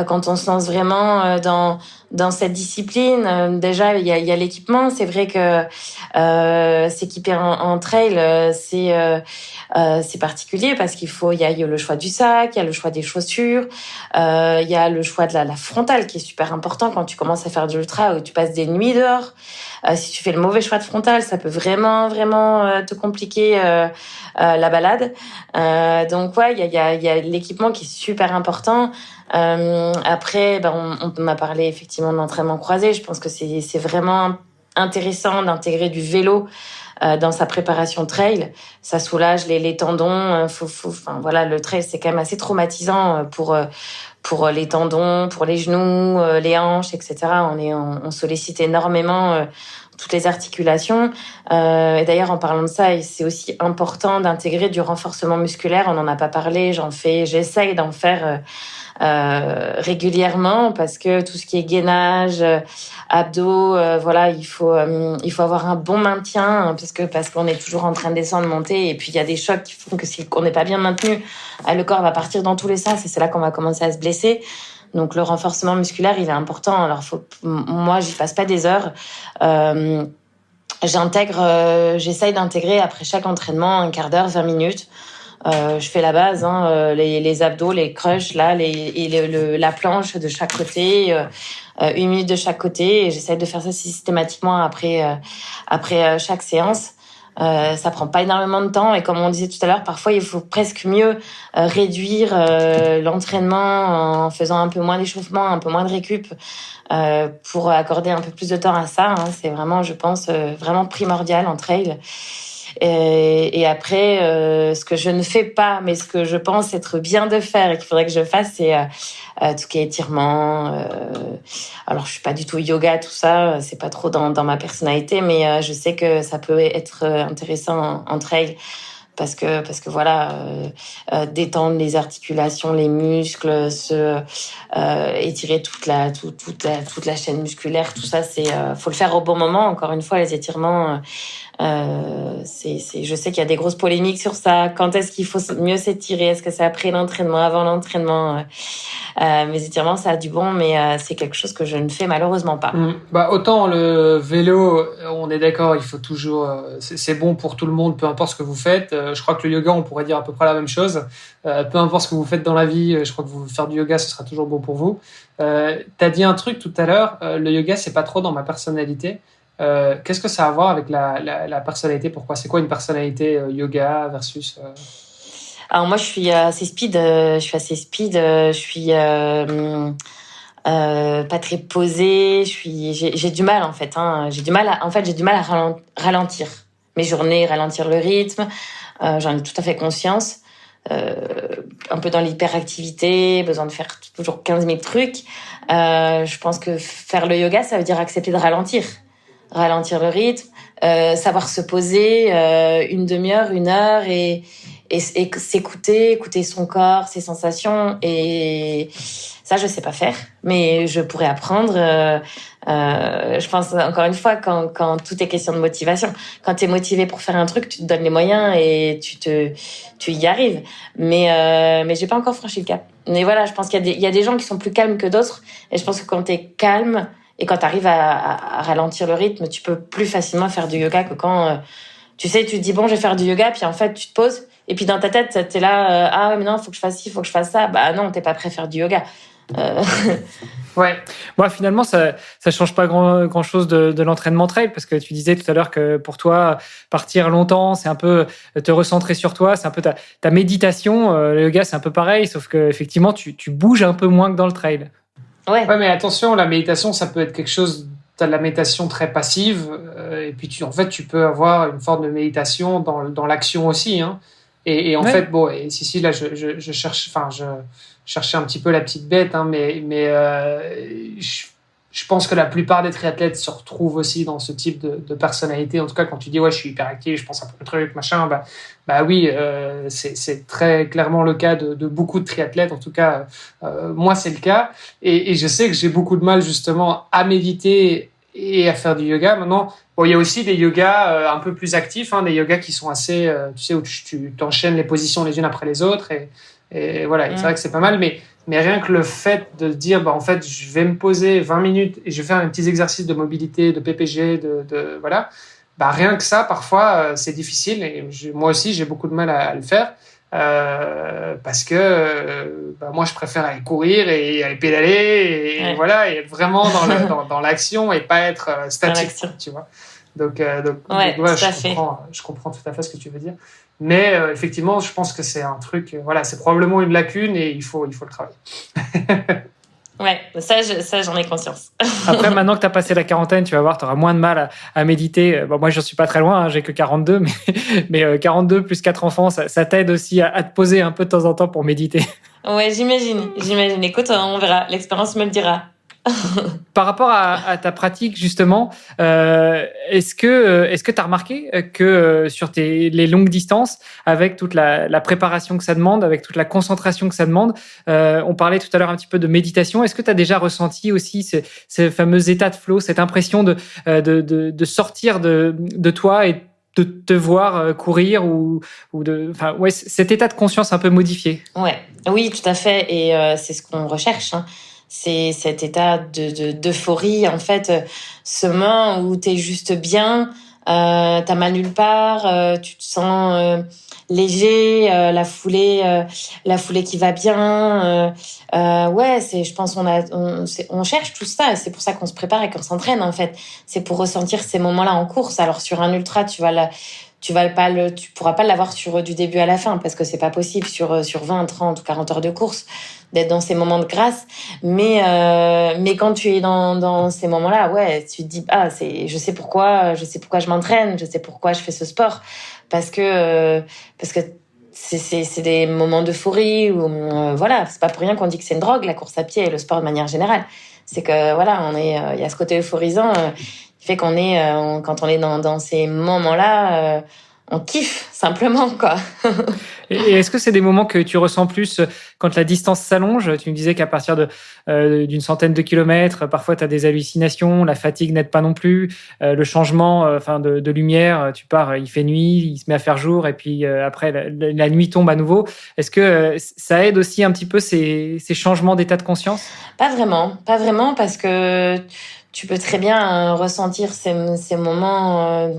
quand on se lance vraiment dans cette discipline. Déjà, il y a l'équipement. C'est vrai que s'équiper en trail, c'est particulier parce il y a le choix du sac, il y a le choix des chaussures, il y a le choix de la frontale qui est super important quand tu commences à faire de l'ultra ou tu passes des nuits dehors. Si tu fais le mauvais choix de frontale, ça peut vraiment te compliquer la balade. Donc ouais, il y a l'équipement qui est super important. Après, on a parlé effectivement de l'entraînement croisé. Je pense que c'est vraiment intéressant d'intégrer du vélo dans sa préparation trail. Ça soulage les tendons. Enfin voilà, le trail c'est quand même assez traumatisant pour les tendons, pour les genoux, les hanches, etc. On sollicite énormément toutes les articulations. Et d'ailleurs, en parlant de ça, c'est aussi important d'intégrer du renforcement musculaire. On n'en a pas parlé, j'essaye d'en faire régulièrement parce que tout ce qui est gainage, abdos, voilà, il faut avoir un bon maintien parce qu'on est toujours en train de descendre, monter et puis il y a des chocs qui font que si on n'est pas bien maintenu, le corps va partir dans tous les sens et c'est là qu'on va commencer à se blesser. Donc le renforcement musculaire, il est important. Alors moi, j'y passe pas des heures. J'essaye d'intégrer après chaque entraînement un quart d'heure, 20 minutes. Je fais la base, les abdos, les crushs, là, la planche de chaque côté, 1 minute de chaque côté. Et j'essaie de faire ça systématiquement après chaque séance. Ça prend pas énormément de temps et comme on disait tout à l'heure, parfois il faut presque mieux réduire l'entraînement en faisant un peu moins d'échauffement, un peu moins de récup pour accorder un peu plus de temps à ça. Hein. C'est vraiment, je pense, vraiment primordial en trail. Et après, ce que je ne fais pas, mais ce que je pense être bien de faire et qu'il faudrait que je fasse, c'est tout ce qui est étirement. Alors, je suis pas du tout yoga, tout ça, c'est pas trop dans ma personnalité, mais je sais que ça peut être intéressant en trail parce que voilà, détendre les articulations, les muscles, étirer toute la chaîne musculaire, tout ça, faut le faire au bon moment. Encore une fois, les étirements. Je sais qu'il y a des grosses polémiques sur ça. Quand est-ce qu'il faut mieux s'étirer? Est-ce que c'est après l'entraînement, avant l'entraînement? Mes étirements, ça a du bon, mais c'est quelque chose que je ne fais malheureusement pas. Autant le vélo, on est d'accord, il faut toujours, c'est bon pour tout le monde, peu importe ce que vous faites. Je crois que le yoga, on pourrait dire à peu près la même chose. Peu importe ce que vous faites dans la vie, je crois que faire du yoga, ce sera toujours bon pour vous. T'as dit un truc tout à l'heure, le yoga, c'est pas trop dans ma personnalité. Qu'est-ce que ça a à voir avec la personnalité? Pourquoi? C'est quoi une personnalité yoga versus... Alors moi, je suis assez speed. Je suis pas très posée. J'ai du mal en fait. J'ai du mal à ralentir mes journées, ralentir le rythme. J'en ai tout à fait conscience. Un peu dans l'hyperactivité, besoin de faire toujours 15 000 trucs. Je pense que faire le yoga, ça veut dire accepter de ralentir le rythme, savoir se poser une demi-heure, une heure et s'écouter, écouter son corps, ses sensations. Et ça, je sais pas faire, mais je pourrais apprendre. Je pense, encore une fois, quand tout est question de motivation. Quand tu es motivé pour faire un truc, tu te donnes les moyens et tu y arrives. Mais j'ai pas encore franchi le cap. Mais voilà, je pense qu'il y a des gens qui sont plus calmes que d'autres. Et je pense que quand tu es calme et quand tu arrives à ralentir le rythme, tu peux plus facilement faire du yoga que quand, tu te dis, bon, je vais faire du yoga, puis en fait, tu te poses. Et puis dans ta tête, t'es là, ah ouais, mais non, faut que je fasse ci, faut que je fasse ça. Bah non, t'es pas prêt à faire du yoga. Ouais. Moi, finalement, ça change pas grand chose de l'entraînement trail, parce que tu disais tout à l'heure que pour toi, partir longtemps, c'est un peu te recentrer sur toi, c'est un peu ta méditation. Le yoga, c'est un peu pareil, sauf que effectivement, tu bouges un peu moins que dans le trail. Ouais, mais attention, la méditation, ça peut être quelque chose... Tu as de la méditation très passive, et puis tu peux avoir une forme de méditation dans l'action aussi, hein. Et en fait, bon, et si là, je cherchais un petit peu la petite bête, hein, mais je pense que la plupart des triathlètes se retrouvent aussi dans ce type de personnalité. En tout cas, quand tu dis, ouais, je suis hyperactif, je pense un peu le truc, machin, bah oui, c'est très clairement le cas de beaucoup de triathlètes. En tout cas, moi, c'est le cas. Et je sais que j'ai beaucoup de mal, justement, à méditer et à faire du yoga. Maintenant, bon, il y a aussi des yogas un peu plus actifs, hein, des yogas qui sont assez, tu sais, où tu t'enchaînes les positions les unes après les autres. Et voilà, et c'est vrai que c'est pas mal, mais rien que le fait de dire, bah, en fait, je vais me poser 20 minutes et je vais faire un petit exercice de mobilité, de PPG, voilà, bah, rien que ça, parfois, c'est difficile. Et moi aussi, j'ai beaucoup de mal à le faire. Parce que bah, moi je préfère aller courir et aller pédaler et voilà, et être vraiment dans l'action et pas être statique, tu vois. Donc je comprends tout à fait ce que tu veux dire, mais effectivement je pense que c'est un truc, voilà, c'est probablement une lacune et il faut le travailler. Ouais, ça j'en ai conscience. Après, maintenant que tu as passé la quarantaine, tu vas voir, tu auras moins de mal à méditer. Bon, moi, je suis pas très loin, hein, j'ai que 42, mais 42 plus 4 enfants, ça t'aide aussi à te poser un peu de temps en temps pour méditer. Ouais, j'imagine. Écoute, on verra, l'expérience me le dira. Par rapport à ta pratique, justement, est-ce que tu as remarqué que sur les longues distances, avec toute la préparation que ça demande, avec toute la concentration que ça demande, on parlait tout à l'heure un petit peu de méditation, est-ce que tu as déjà ressenti aussi ce fameux état de flow, cette impression de sortir de toi et de te voir courir cet état de conscience un peu modifié? Ouais, oui, tout à fait, et c'est ce qu'on recherche, hein. C'est cet état d'euphorie, en fait, ce moment où t'es juste bien, t'as mal nulle part, tu te sens léger, la foulée qui va bien. Ouais, je pense on cherche tout ça, et c'est pour ça qu'on se prépare et qu'on s'entraîne, en fait. C'est pour ressentir ces moments-là en course. Alors sur un ultra, tu pourras pas l'avoir du début à la fin, parce que c'est pas possible sur 20, 30 ou 40 heures de course d'être dans ces moments de grâce. Mais quand tu es dans ces moments-là, ouais, tu te dis, je sais pourquoi je m'entraîne, je sais pourquoi je fais ce sport, parce que c'est des moments d'euphorie où, voilà, c'est pas pour rien qu'on dit que c'est une drogue, la course à pied et le sport de manière générale. C'est que, voilà, il y a ce côté euphorisant, qui fait qu'on est, quand on est dans ces moments-là, on kiffe, simplement, quoi. Et est-ce que c'est des moments que tu ressens plus quand la distance s'allonge? Tu me disais qu'à partir d'une centaine de kilomètres, parfois tu as des hallucinations, la fatigue n'aide pas non plus, le changement de lumière, tu pars, il fait nuit, il se met à faire jour, et puis après la nuit tombe à nouveau. Est-ce que ça aide aussi un petit peu ces changements d'état de conscience? Pas vraiment, parce que tu peux très bien ressentir ces moments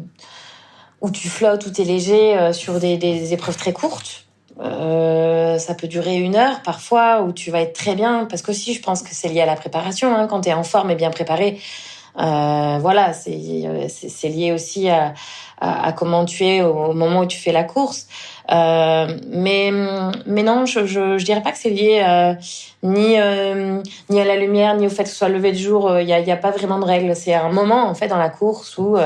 où tu flottes, où tu es léger, sur des épreuves très courtes. Ça peut durer 1 heure parfois, où tu vas être très bien, parce qu'aussi je pense que c'est lié à la préparation, hein. Quand tu es en forme et bien préparé, Voilà, c'est lié aussi à comment tu es au moment où tu fais la course. Mais non, je dirais pas que c'est lié ni à la lumière, ni au fait que ce soit lever de jour. Il y a pas vraiment de règle. C'est un moment en fait dans la course où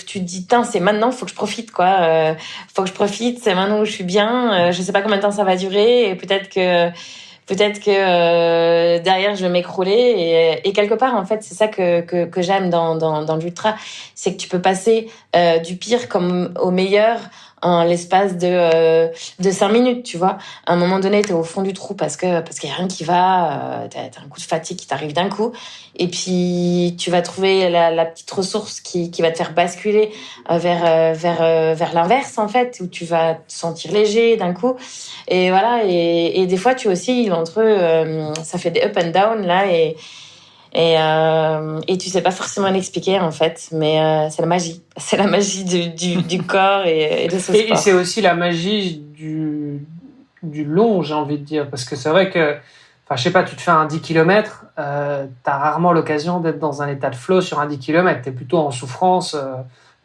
tu te dis tiens, c'est maintenant, faut que je profite quoi. Faut que je profite, c'est maintenant où je suis bien. Je sais pas combien de temps ça va durer et peut-être que derrière je vais m'écrouler et quelque part en fait c'est ça que j'aime dans l'ultra, c'est que tu peux passer du pire comme au meilleur en l'espace de 5 minutes, tu vois. À un moment donné, t'es au fond du trou parce qu'il y a rien qui va, t'as un coup de fatigue qui t'arrive d'un coup et puis tu vas trouver la petite ressource qui va te faire basculer vers l'inverse en fait, où tu vas te sentir léger d'un coup. Et voilà, et des fois tu oscilles entre ça fait des up and down là et tu sais pas forcément l'expliquer en fait, mais c'est la magie. C'est la magie du corps et de ce sport. Et c'est aussi la magie du long, j'ai envie de dire, parce que c'est vrai que, enfin, je sais pas, tu te fais un 10 km, t'as rarement l'occasion d'être dans un état de flow sur un 10 km, t'es plutôt en souffrance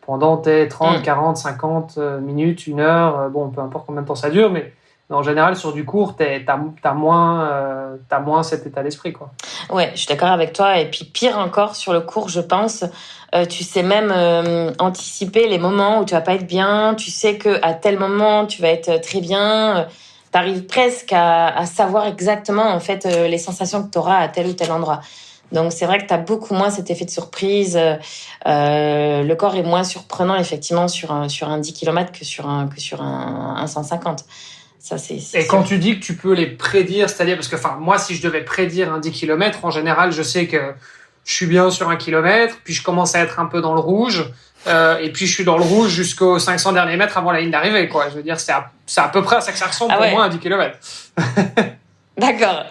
pendant tes 30, 40, 50 minutes, 1 heure, bon, peu importe combien de temps ça dure, mais en général, sur du court, t'as moins cet état d'esprit, quoi. Ouais, je suis d'accord avec toi. Et puis pire encore, sur le court, je pense, tu sais même anticiper les moments où tu vas pas être bien. Tu sais que à tel moment, tu vas être très bien. T'arrives presque à savoir exactement en fait les sensations que t'auras à tel ou tel endroit. Donc c'est vrai que t'as beaucoup moins cet effet de surprise. Le corps est moins surprenant effectivement sur un 10 km que sur un 150. Ça, c'est et quand tu dis que tu peux les prédire, c'est-à-dire, parce que moi, si je devais prédire un 10 km, en général, je sais que je suis bien sur 1 km, puis je commence à être un peu dans le rouge, et puis je suis dans le rouge jusqu'aux 500 derniers mètres avant la ligne d'arrivée, quoi. Je veux dire, c'est à peu près à ça que ça ressemble pour moi, un 10 km. D'accord.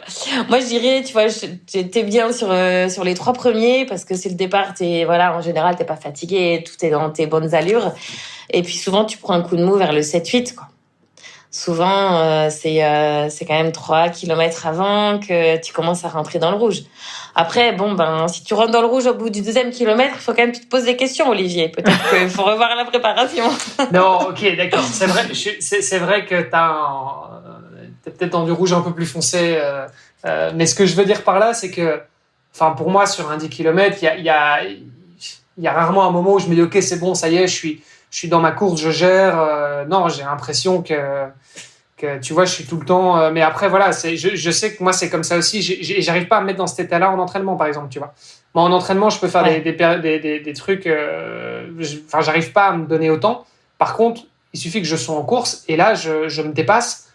Moi, je dirais, tu vois, t'es bien sur les 3 premiers parce que c'est le départ. Voilà, en général, t'es pas fatigué, tout est dans tes bonnes allures. Et puis souvent, tu prends un coup de mou vers le 7-8, quoi. Souvent, c'est quand même 3 kilomètres avant que tu commences à rentrer dans le rouge. Après, bon, si tu rentres dans le rouge au bout du 2e kilomètre, il faut quand même que tu te poses des questions, Olivier. Peut-être qu'il faut revoir la préparation. Non, ok, d'accord. C'est vrai que t'es peut-être dans du rouge un peu plus foncé. Mais ce que je veux dire par là, c'est que, pour moi, sur un 10 km, il y a rarement un moment où je me dis, ok, c'est bon, ça y est, je suis dans ma course, je gère. Non, j'ai l'impression que tu vois, je suis tout le temps. Mais après, voilà, je sais que moi, c'est comme ça aussi. J'arrive pas à me mettre dans cet état-là en entraînement, par exemple, tu vois. Moi, en entraînement, je peux faire des trucs. J'arrive pas à me donner autant. Par contre, il suffit que je sois en course et là, je me dépasse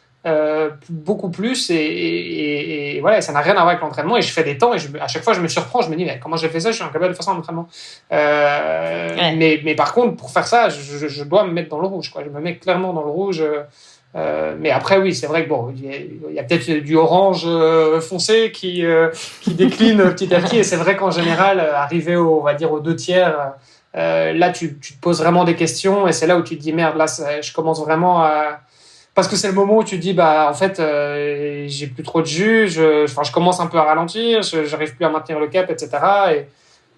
beaucoup plus et voilà, ça n'a rien à voir avec l'entraînement et je fais des temps et à chaque fois, je me surprends. Je me dis, mais comment j'ai fait ça? Je suis incapable de faire ça en entraînement. Mais par contre, pour faire ça, je dois me mettre dans le rouge, quoi. Je me mets clairement dans le rouge. Mais après, oui, c'est vrai que bon, il y a peut-être du orange foncé qui décline petit à petit. Et c'est vrai qu'en général, arrivé on va dire aux 2 tiers, là, tu te poses vraiment des questions et c'est là où tu te dis merde, là, je commence vraiment à. Parce que c'est le moment où tu te dis en fait, j'ai plus trop de jus, je commence un peu à ralentir, j'arrive plus à maintenir le cap, etc. Et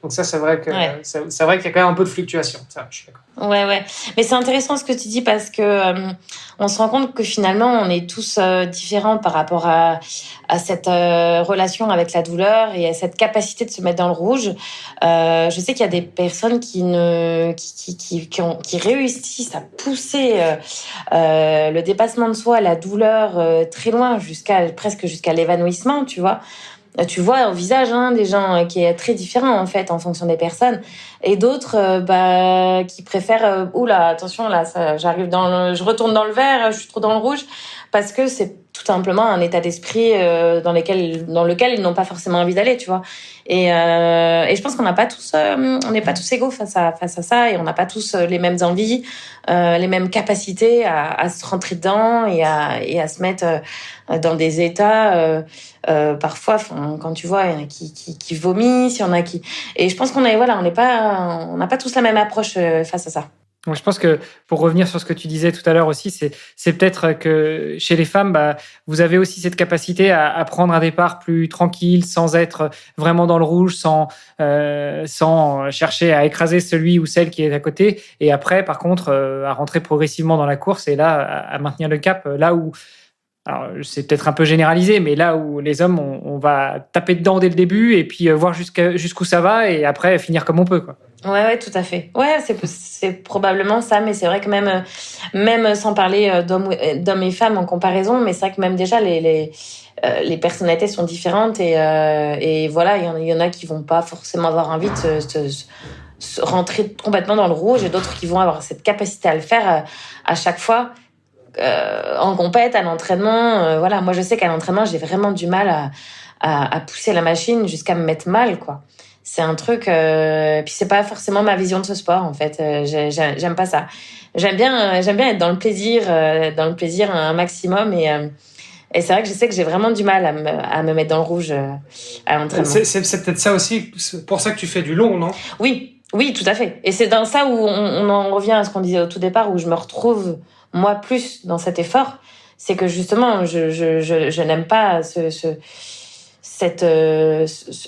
donc ça, c'est vrai que c'est vrai qu'il y a quand même un peu de fluctuation. Ça, je suis d'accord. Ouais. Mais c'est intéressant ce que tu dis parce que on se rend compte que finalement on est tous différents par rapport à cette relation avec la douleur et à cette capacité de se mettre dans le rouge. Je sais qu'il y a des personnes qui réussissent à pousser le dépassement de soi, la douleur très loin presque jusqu'à l'évanouissement, tu vois. Tu vois au visage des gens qui est très différent en fait en fonction des personnes et d'autres qui préfèrent oula attention là je retourne dans le vert, je suis trop dans le rouge parce que c'est tout simplement un état d'esprit dans lequel ils n'ont pas forcément envie d'aller, tu vois. Et je pense qu'on n'a pas tous on n'est pas tous égaux face à ça et on n'a pas tous les mêmes envies, les mêmes capacités à se rentrer dedans et à se mettre dans des états parfois quand tu vois il y en a qui vomissent, il y en a qui et je pense qu'on n'a pas tous la même approche face à ça. Donc, je pense que pour revenir sur ce que tu disais tout à l'heure aussi, c'est peut-être que chez les femmes, vous avez aussi cette capacité à prendre un départ plus tranquille, sans être vraiment dans le rouge, sans chercher à écraser celui ou celle qui est à côté. Et après, par contre, à rentrer progressivement dans la course et là, à maintenir le cap. Là où, alors c'est peut-être un peu généralisé, mais là où les hommes, on va taper dedans dès le début et puis voir jusqu'où ça va et après finir comme on peut, quoi. Ouais, tout à fait. Ouais, c'est probablement ça, mais c'est vrai que même sans parler d'hommes et femmes en comparaison, mais c'est vrai que même déjà les personnalités sont différentes et voilà, il y en a qui vont pas forcément avoir envie de se rentrer complètement dans le rouge et d'autres qui vont avoir cette capacité à le faire à chaque fois. En compète, à l'entraînement, voilà. Moi, je sais qu'à l'entraînement, j'ai vraiment du mal à pousser la machine jusqu'à me mettre mal, quoi. C'est un truc, puis c'est pas forcément ma vision de ce sport, en fait. J'aime pas ça. J'aime bien être dans le plaisir un maximum et c'est vrai que je sais que j'ai vraiment du mal à me mettre dans le rouge à l'entraînement. C'est peut-être ça aussi, c'est pour ça que tu fais du long, non? Oui, tout à fait. Et c'est dans ça où on en revient à ce qu'on disait au tout départ, où je me retrouve moi plus dans cet effort, c'est que justement je n'aime pas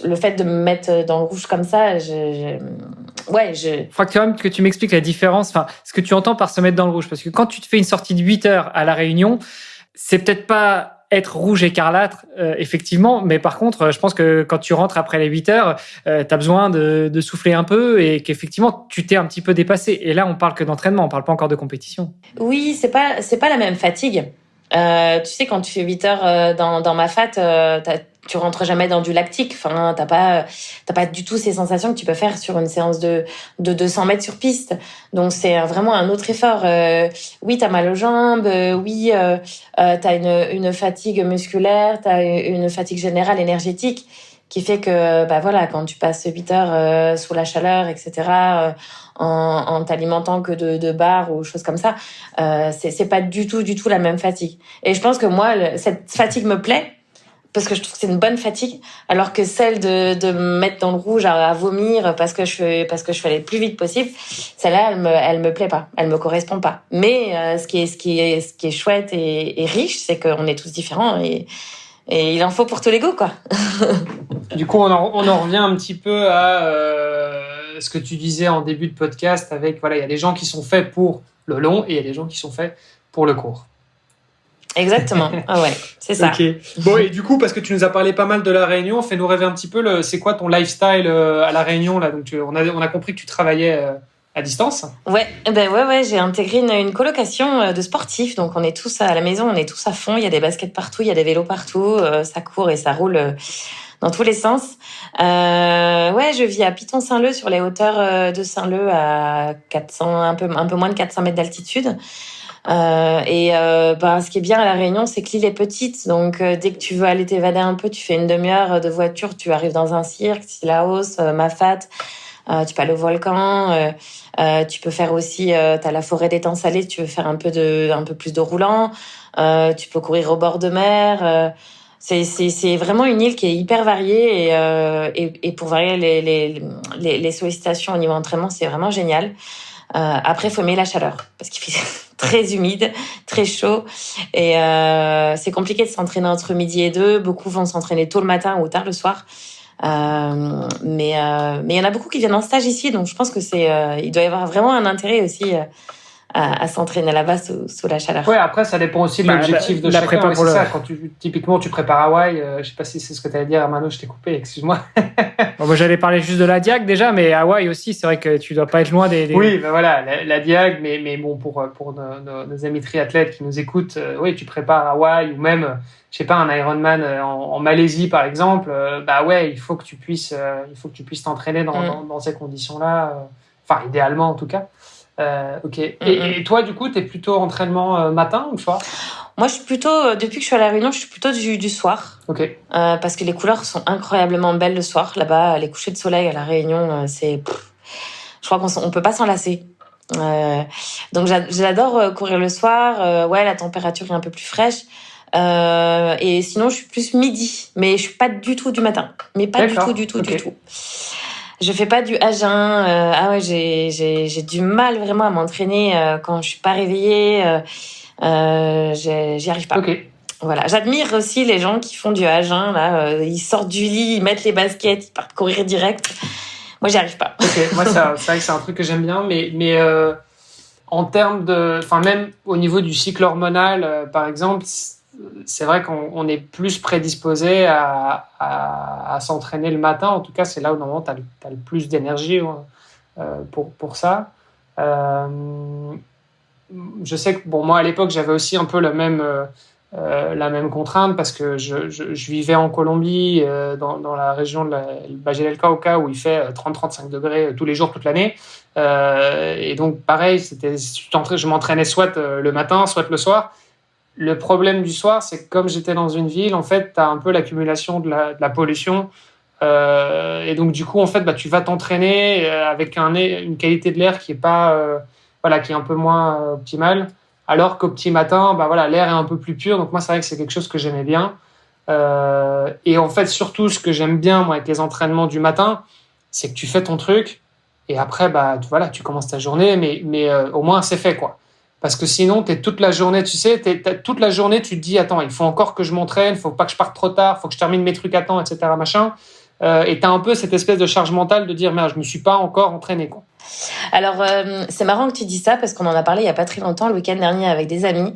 le fait de me mettre dans le rouge comme ça. Il faut quand même que tu m'expliques la différence, enfin ce que tu entends par se mettre dans le rouge, parce que quand tu te fais une sortie de 8 heures à La Réunion, c'est peut-être pas être rouge écarlate, effectivement, mais par contre, je pense que quand tu rentres après les 8 heures, t'as besoin de souffler un peu et qu'effectivement, tu t'es un petit peu dépassé. Et là, on parle que d'entraînement, on parle pas encore de compétition. Oui, c'est pas la même fatigue. Tu sais, quand tu fais 8 heures dans ma fat, tu rentres jamais dans du lactique. Enfin, t'as pas du tout ces sensations que tu peux faire sur une séance de 200 mètres sur piste. Donc, c'est vraiment un autre effort. Oui, t'as mal aux jambes. Oui, t'as une fatigue musculaire. T'as une fatigue générale énergétique qui fait que, voilà, quand tu passes 8 heures sous la chaleur, etc., en t'alimentant que de barres ou choses comme ça, c'est pas du tout la même fatigue. Et je pense que moi, cette fatigue me plaît parce que je trouve que c'est une bonne fatigue, alors que celle de me mettre dans le rouge à vomir parce que je fais aller le plus vite possible, celle-là, elle me plaît pas, elle me correspond pas. Mais ce qui est chouette et riche, c'est qu'on est tous différents et il en faut pour tous les goûts, quoi. Du coup, on en revient un petit peu à ce que tu disais en début de podcast avec, voilà, il y a des gens qui sont faits pour le long et il y a des gens qui sont faits pour le court. Exactement. Ah ouais, c'est ça. Ok. Bon, et du coup, parce que tu nous as parlé pas mal de La Réunion, fais-nous rêver un petit peu, c'est quoi ton lifestyle à La Réunion, là? Donc, on a compris que tu travaillais à distance. Ouais, j'ai intégré une colocation de sportifs. Donc, on est tous à la maison, on est tous à fond. Il y a des baskets partout, il y a des vélos partout. Ça court et ça roule dans tous les sens. Je vis à Piton-Saint-Leu, sur les hauteurs de Saint-Leu, à 400, un peu moins de 400 mètres d'altitude. Ce qui est bien à La Réunion, c'est que l'île est petite. Donc, dès que tu veux aller t'évader un peu, tu fais une demi-heure de voiture, tu arrives dans un cirque, Laos, Mafat. Tu peux aller au volcan. Tu peux faire aussi, t'as la forêt d'étang salé, tu veux faire un peu plus de roulant. Tu peux courir au bord de mer. C'est vraiment une île qui est hyper variée et pour varier les sollicitations au niveau entraînement, c'est vraiment génial. Après, faut aimer la chaleur parce qu'il fait très humide, très chaud et c'est compliqué de s'entraîner entre midi et 2. Beaucoup vont s'entraîner tôt le matin ou tard le soir. Mais il y en a beaucoup qui viennent en stage ici, donc je pense que il doit y avoir vraiment un intérêt aussi à s'entraîner là-bas sous la chaleur. Ouais, après ça dépend aussi de l'objectif de chacun. Ouais, c'est ça. Quand typiquement tu prépares Hawaï, je sais pas si c'est ce que tu allais dire, Armano, je t'ai coupé, excuse-moi. Bon, moi j'allais parler juste de la Diag déjà, mais Hawaï aussi, c'est vrai que tu dois pas être loin des... Oui, voilà, la Diag, mais bon, pour nos amis triathlètes qui nous écoutent, oui, tu prépares Hawaï ou même, je sais pas, un Ironman en Malaisie par exemple, il faut que tu puisses t'entraîner dans ces conditions-là, enfin idéalement en tout cas. Ok. Et toi, du coup, t'es plutôt entraînement matin ou soir? Moi, je suis plutôt, depuis que je suis à La Réunion, je suis plutôt du soir. Ok. Parce que les couleurs sont incroyablement belles le soir. Là-bas, les couchers de soleil à La Réunion, je crois qu'on peut pas s'en lasser. Donc, j'adore courir le soir. La température est un peu plus fraîche. Et sinon, je suis plus midi. Mais je suis pas du tout du matin. Mais pas du tout. Je fais pas du à jeun. Ah ouais, j'ai du mal vraiment à m'entraîner quand je suis pas réveillée. J'y arrive pas. Ok. Voilà. J'admire aussi les gens qui font du à jeun. Là, ils sortent du lit, ils mettent les baskets, ils partent courir direct. Moi, j'y arrive pas. Ok. Moi, c'est vrai que c'est un truc que j'aime bien, mais en termes même au niveau du cycle hormonal, par exemple, c'est vrai qu'on est plus prédisposé à s'entraîner le matin. En tout cas, c'est là où normalement tu as le plus d'énergie pour ça. Je sais que moi à l'époque j'avais aussi un peu la même contrainte parce que je vivais en Colombie, dans la région de Valle del Cauca où il fait 30-35 degrés tous les jours toute l'année. Et donc pareil, je m'entraînais soit le matin, soit le soir. Le problème du soir, c'est que comme j'étais dans une ville, en fait, tu as un peu l'accumulation de la pollution. Et donc, du coup, en fait, tu vas t'entraîner avec une qualité de l'air qui est pas, qui est un peu moins optimale. Alors qu'au petit matin, l'air est un peu plus pur. Donc, moi, c'est vrai que c'est quelque chose que j'aimais bien. Et en fait, surtout, ce que j'aime bien, moi, avec les entraînements du matin, c'est que tu fais ton truc. Et après, tu commences ta journée, mais au moins, c'est fait, quoi. Parce que sinon, t'es toute la journée, toute la journée, tu te dis, attends, il faut encore que je m'entraîne, il faut pas que je parte trop tard, il faut que je termine mes trucs à temps, etc., machin. Et t'as un peu cette espèce de charge mentale de dire, merde, je me suis pas encore entraîné, quoi. Alors, c'est marrant que tu dis ça parce qu'on en a parlé il y a pas très longtemps, le week-end dernier, avec des amis.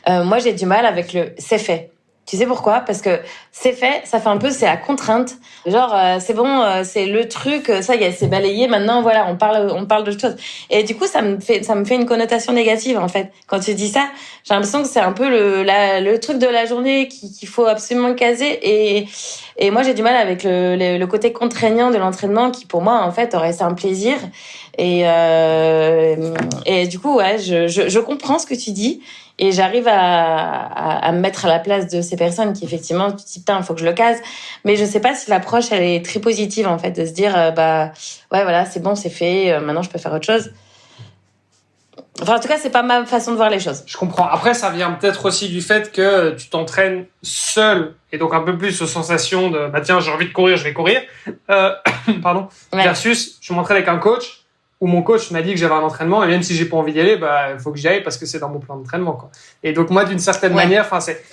Moi, j'ai du mal avec le « c'est fait ». Tu sais pourquoi? Parce que c'est fait, ça fait un peu, c'est à contrainte. Genre, c'est bon, c'est le truc, ça y est, c'est balayé. Maintenant, voilà, on parle d'autre chose. Et du coup, ça me fait une connotation négative, en fait. Quand tu dis ça, j'ai l'impression que c'est un peu le truc de la journée qu'il faut absolument caser. Et moi, j'ai du mal avec le côté contraignant de l'entraînement qui, pour moi, en fait, aurait été un plaisir. Et du coup, ouais, je comprends ce que tu dis. Et j'arrive à me mettre à la place de ces personnes qui, effectivement, tu te dis, putain, il faut que je le case. Mais je sais pas si l'approche, elle est très positive, en fait, de se dire, ouais, voilà, c'est bon, c'est fait, maintenant je peux faire autre chose. Enfin, en tout cas, c'est pas ma façon de voir les choses. Je comprends. Après, ça vient peut-être aussi du fait que tu t'entraînes seul et donc un peu plus aux sensations de, tiens, j'ai envie de courir, je vais courir. Pardon. Ouais. Versus, je m'entraîne avec un coach où mon coach m'a dit que j'avais un entraînement et même si j'ai pas envie d'y aller, il faut que j'y aille parce que c'est dans mon plan d'entraînement, quoi. Et donc moi, d'une certaine manière,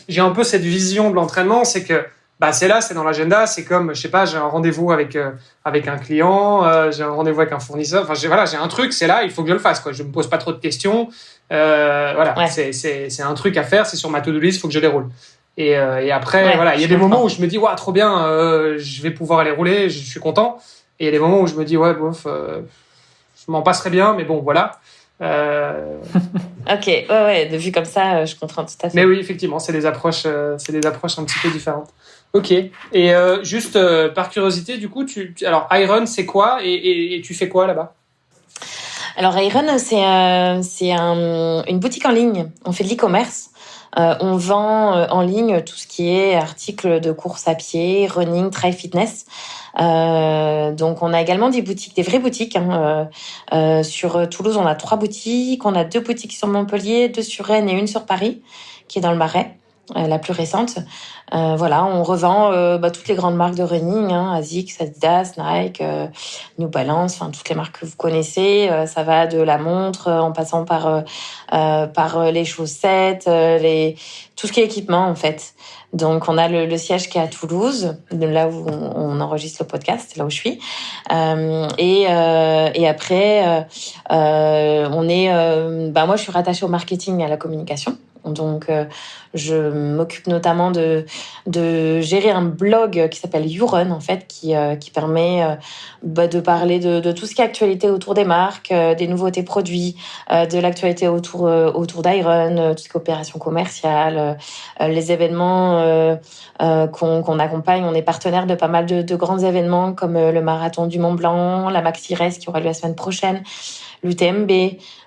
j'ai un peu cette vision de l'entraînement, c'est que c'est là, c'est dans l'agenda, c'est comme, je sais pas, j'ai un rendez-vous avec un client, j'ai un rendez-vous avec un fournisseur, j'ai un truc, c'est là, il faut que je le fasse, quoi. Je me pose pas trop de questions, ouais. C'est un truc à faire, c'est sur ma to-do list, il faut que je déroule. Et après, ouais, il y a des moments où je me dis, ouais, trop bien, je vais pouvoir aller rouler, je suis content. Et il y a des moments où je me dis, ouais, bof, je m'en passerais bien, mais bon, voilà. Ok, ouais, de vue comme ça, je comprends tout à fait. Mais oui, effectivement, c'est des approches un petit peu différentes. Ok. Et juste par curiosité, du coup, alors Iron, c'est quoi et tu fais quoi là-bas? Alors Iron, c'est une boutique en ligne. On fait de l'e-commerce. On vend en ligne tout ce qui est articles de course à pied, running, trail fitness. Donc on a également des vraies boutiques. Sur Toulouse, on a 3 boutiques. On a 2 boutiques sur Montpellier, 2 sur Rennes et 1 sur Paris, qui est dans le Marais, la plus récente. Voilà, on revend toutes les grandes marques de running, Asics, Adidas, Nike, New Balance, enfin toutes les marques que vous connaissez. Ça va de la montre en passant par les chaussettes, tout ce qui est équipement en fait. Donc on a le siège qui est à Toulouse, là où on enregistre le podcast, c'est là où je suis. Et après on est moi je suis rattachée au marketing et à la communication. Donc, je m'occupe notamment de gérer un blog qui s'appelle YouRun, en fait, qui permet de parler de tout ce qui est actualité autour des marques, des nouveautés produits, de l'actualité autour d'Iron, tout ce qui est opération commerciale, les événements qu'on accompagne. On est partenaire de pas mal de grands événements comme le marathon du Mont Blanc, la Maxi Race qui aura lieu la semaine prochaine, l'UTMB.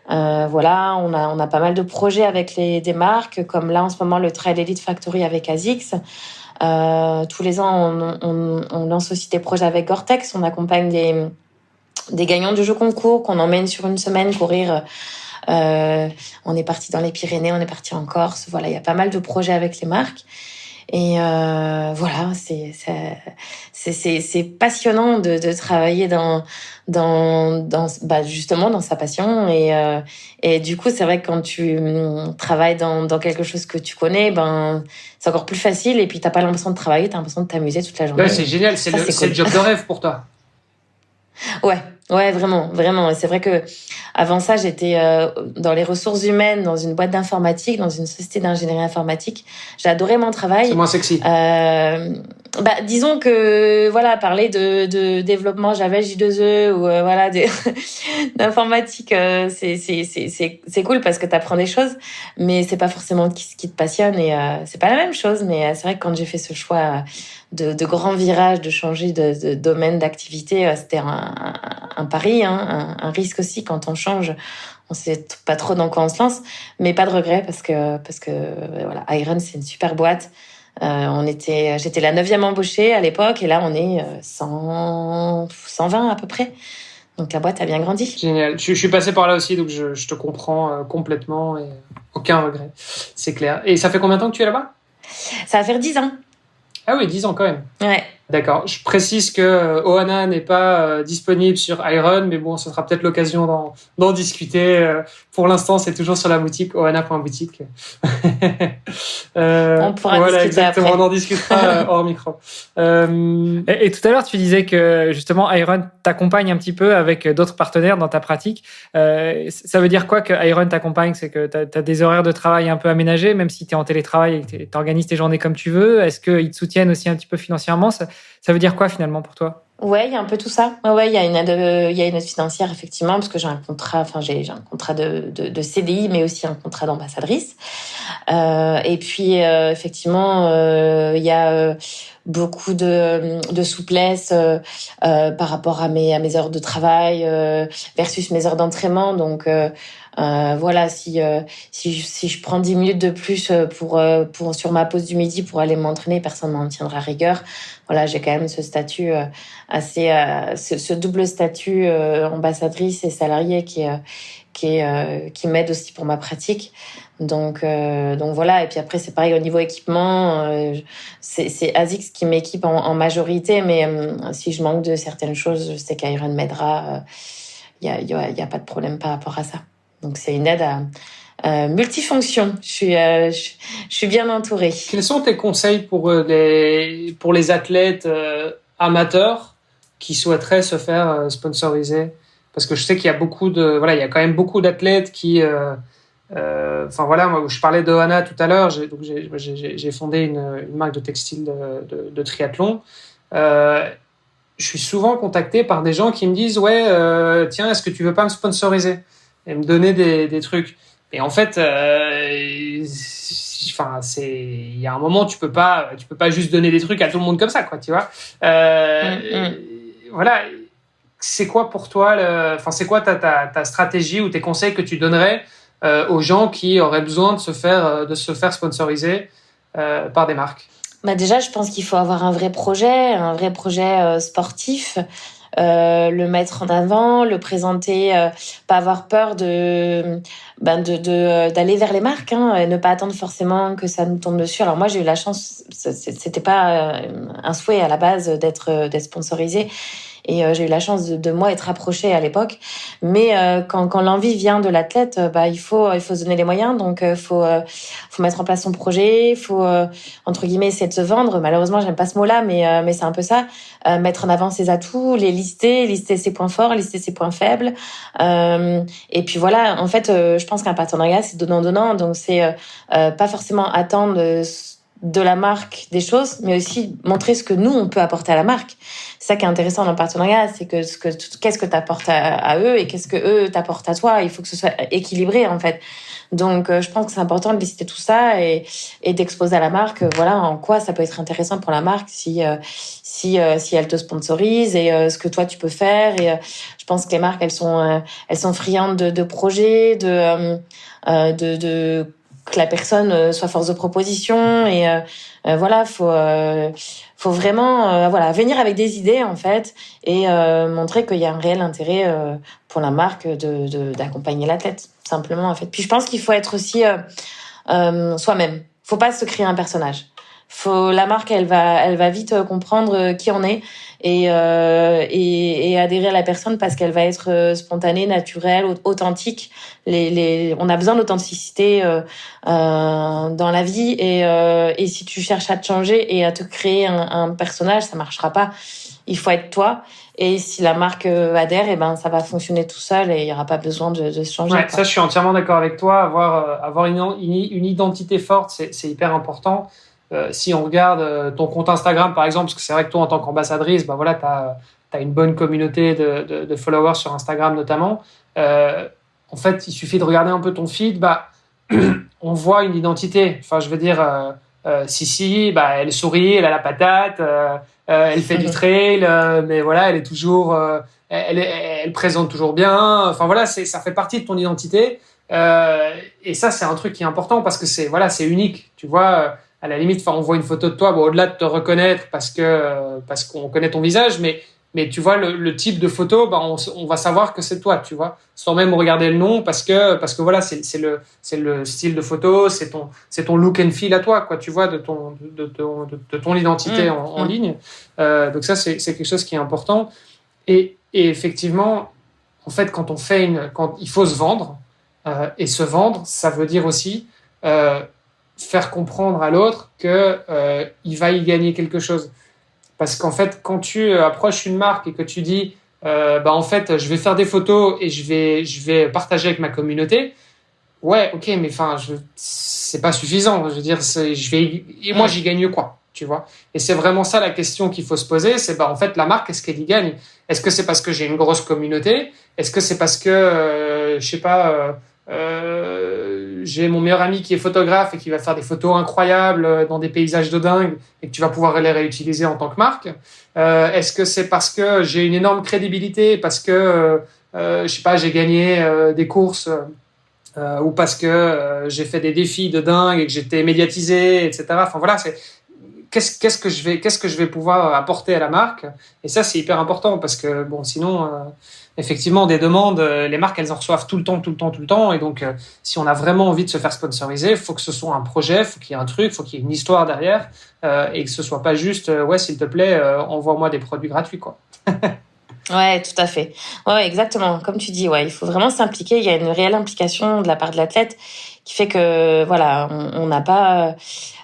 Voilà, on a pas mal de projets avec des marques, comme là en ce moment le Trail Elite Factory avec Asics. Tous les ans, on lance aussi des projets avec Gore-Tex. On accompagne des gagnants du jeu concours qu'on emmène sur une semaine courir. On est parti dans les Pyrénées, on est parti en Corse. Voilà, il y a pas mal de projets avec les marques. Et voilà, c'est passionnant de travailler justement dans sa passion. Et du coup, c'est vrai que quand tu travailles dans quelque chose que tu connais, c'est encore plus facile. Et puis, t'as pas l'impression de travailler, t'as l'impression de t'amuser toute la journée. Ouais, c'est génial, c'est cool. le job de rêve pour toi. Ouais, vraiment, vraiment. Et c'est vrai que avant ça, j'étais dans les ressources humaines, dans une boîte d'informatique, dans une société d'ingénierie informatique. J'ai adoré mon travail. C'est moins sexy. Disons que voilà, parler de développement Java J2E ou voilà d'informatique, c'est cool parce que t'apprends des choses, mais c'est pas forcément ce qui te passionne et c'est pas la même chose. Mais c'est vrai que quand j'ai fait ce choix de grand virage, de changer de domaine d'activité, c'était un pari, hein, un risque aussi quand on change. On sait pas trop dans quoi on se lance, mais pas de regret parce que voilà, Iron c'est une super boîte. J'étais la 9e embauchée à l'époque et là on est 120 à peu près. Donc la boîte a bien grandi. Génial. Je suis passé par là aussi, donc je te comprends complètement et aucun regret. C'est clair. Et ça fait combien de temps que tu es là-bas ? Ça va faire 10 ans. Ah oui, 10 ans quand même. Ouais. D'accord. Je précise que Ohana n'est pas disponible sur Iron, mais bon, ce sera peut-être l'occasion d'en discuter. Pour l'instant, c'est toujours sur la boutique, ohana.boutique. On pourra discuter exactement, après. On en discutera hors micro. Et tout à l'heure, tu disais que justement, Iron t'accompagne un petit peu avec d'autres partenaires dans ta pratique. Ça veut dire quoi que Iron t'accompagne ? C'est que tu as des horaires de travail un peu aménagés, même si tu es en télétravail et que tu organises tes journées comme tu veux. Est-ce qu'ils te soutiennent aussi un petit peu financièrement ? Ça veut dire quoi finalement pour toi ? Ouais, il y a un peu tout ça. Ouais, il y a une aide financière effectivement parce que j'ai un contrat, j'ai un contrat de CDI, mais aussi un contrat d'ambassadrice. Et puis effectivement, il y a beaucoup de souplesse par rapport à mes heures de travail versus mes heures d'entraînement. Donc voilà, si je prends 10 minutes de plus pour sur ma pause du midi pour aller m'entraîner, personne m'en tiendra rigueur. Voilà, j'ai quand même ce statut ce double statut ambassadrice et salariée qui m'aide aussi pour ma pratique. Donc voilà. Et puis après c'est pareil au niveau équipement, c'est ASICS qui m'équipe en majorité, mais si je manque de certaines choses, je sais qu'Iron m'aidera. Y a pas de problème par rapport à ça. Donc c'est une aide à multifonction. Je suis bien entourée. Quels sont tes conseils pour les athlètes amateurs qui souhaiteraient se faire sponsoriser ? Parce que je sais qu'il y a il y a quand même beaucoup d'athlètes qui moi, je parlais de Ohana tout à l'heure. J'ai fondé une marque de textile de triathlon. Je suis souvent contacté par des gens qui me disent tiens, est-ce que tu veux pas me sponsoriser et me donner des trucs. Et en fait, il y a un moment, tu peux pas juste donner des trucs à tout le monde comme ça, quoi, tu vois. Voilà. C'est quoi pour toi, c'est quoi ta stratégie ou tes conseils que tu donnerais aux gens qui auraient besoin de se faire sponsoriser par des marques ? Déjà, je pense qu'il faut avoir un vrai projet sportif. Le mettre en avant, le présenter, pas avoir peur d'aller vers les marques, et ne pas attendre forcément que ça nous tombe dessus. Alors moi j'ai eu la chance, c'était pas un souhait à la base d'être sponsorisée. Et j'ai eu la chance de moi être approchée à l'époque, mais quand l'envie vient de l'athlète, il faut se donner les moyens. Donc faut mettre en place son projet, faut entre guillemets essayer de se vendre. Malheureusement j'aime pas ce mot-là, mais c'est un peu ça. Mettre en avant ses atouts, les lister ses points forts, lister ses points faibles. Et puis voilà, en fait je pense qu'un partenariat c'est donnant. Donc c'est pas forcément attendre de la marque des choses, mais aussi montrer ce que nous on peut apporter à la marque. C'est ça qui est intéressant dans le partenariat, c'est que qu'est-ce que t'apportes à eux et qu'est-ce que eux t'apportent à toi. Il faut que ce soit équilibré en fait. Donc je pense que c'est important de lister tout ça et d'exposer à la marque voilà en quoi ça peut être intéressant pour la marque si elle te sponsorise et ce que toi tu peux faire. Et je pense que les marques elles sont friandes de projets, de que la personne soit force de proposition et voilà faut vraiment venir avec des idées en fait et montrer qu'il y a un réel intérêt pour la marque d'accompagner l'athlète simplement en fait. Puis je pense qu'il faut être aussi soi-même. Faut pas se créer un personnage. La marque, elle va vite comprendre qui on est et adhérer à la personne parce qu'elle va être spontanée, naturelle, authentique. On a besoin d'authenticité dans la vie et si tu cherches à te changer et à te créer un personnage, ça marchera pas. Il faut être toi. Et si la marque adhère, et ben ça va fonctionner tout seul et il y aura pas besoin de se changer. Ouais, ça, je suis entièrement d'accord avec toi. Avoir une identité forte, c'est hyper important. Si on regarde ton compte Instagram, par exemple, parce que c'est vrai que toi, en tant qu'ambassadrice, bah voilà, t'as une bonne communauté de followers sur Instagram notamment. En fait, il suffit de regarder un peu ton feed, bah on voit une identité. Enfin, je veux dire, Sissi, bah elle sourit, elle a la patate. Elle fait du trail, mais voilà, elle est toujours, elle présente toujours bien. Enfin voilà, ça fait partie de ton identité. Et ça, c'est un truc qui est important parce que c'est unique. Tu vois, à la limite, enfin, on voit une photo de toi, bon, au-delà de te reconnaître parce qu'on connaît ton visage, mais tu vois le type de photo, bah on va savoir que c'est toi, tu vois, sans même regarder le nom parce que voilà, c'est le style de photo, c'est ton look and feel à toi, quoi, tu vois, de ton identité en ligne. Donc ça, c'est quelque chose qui est important. Et effectivement, en fait, quand il faut se vendre, et se vendre, ça veut dire aussi faire comprendre à l'autre que il va y gagner quelque chose. Parce qu'en fait, quand tu approches une marque et que tu dis, en fait, je vais faire des photos et je vais partager avec ma communauté. Ouais, ok, mais enfin, c'est pas suffisant. Je veux dire, et moi, j'y gagne quoi, tu vois? Et c'est vraiment ça la question qu'il faut se poser. C'est, en fait, la marque, est-ce qu'elle y gagne? Est-ce que c'est parce que j'ai une grosse communauté? Est-ce que c'est parce que, je sais pas, j'ai mon meilleur ami qui est photographe et qui va faire des photos incroyables dans des paysages de dingue et que tu vas pouvoir les réutiliser en tant que marque? Est-ce que c'est parce que j'ai une énorme crédibilité, parce que, je sais pas, j'ai gagné des courses ou parce que j'ai fait des défis de dingue et que j'étais médiatisé, etc. Enfin voilà, qu'est-ce que je vais pouvoir apporter à la marque? Et ça, c'est hyper important parce que bon, sinon, effectivement, des demandes, les marques, elles en reçoivent tout le temps. Et donc, si on a vraiment envie de se faire sponsoriser, il faut que ce soit un projet, il faut qu'il y ait un truc, il faut qu'il y ait une histoire derrière, et que ce soit pas juste, ouais, s'il te plaît, envoie-moi des produits gratuits, quoi. Ouais, tout à fait. Ouais, exactement. Comme tu dis, ouais, il faut vraiment s'impliquer. Il y a une réelle implication de la part de l'athlète qui fait que, voilà, on n'a pas.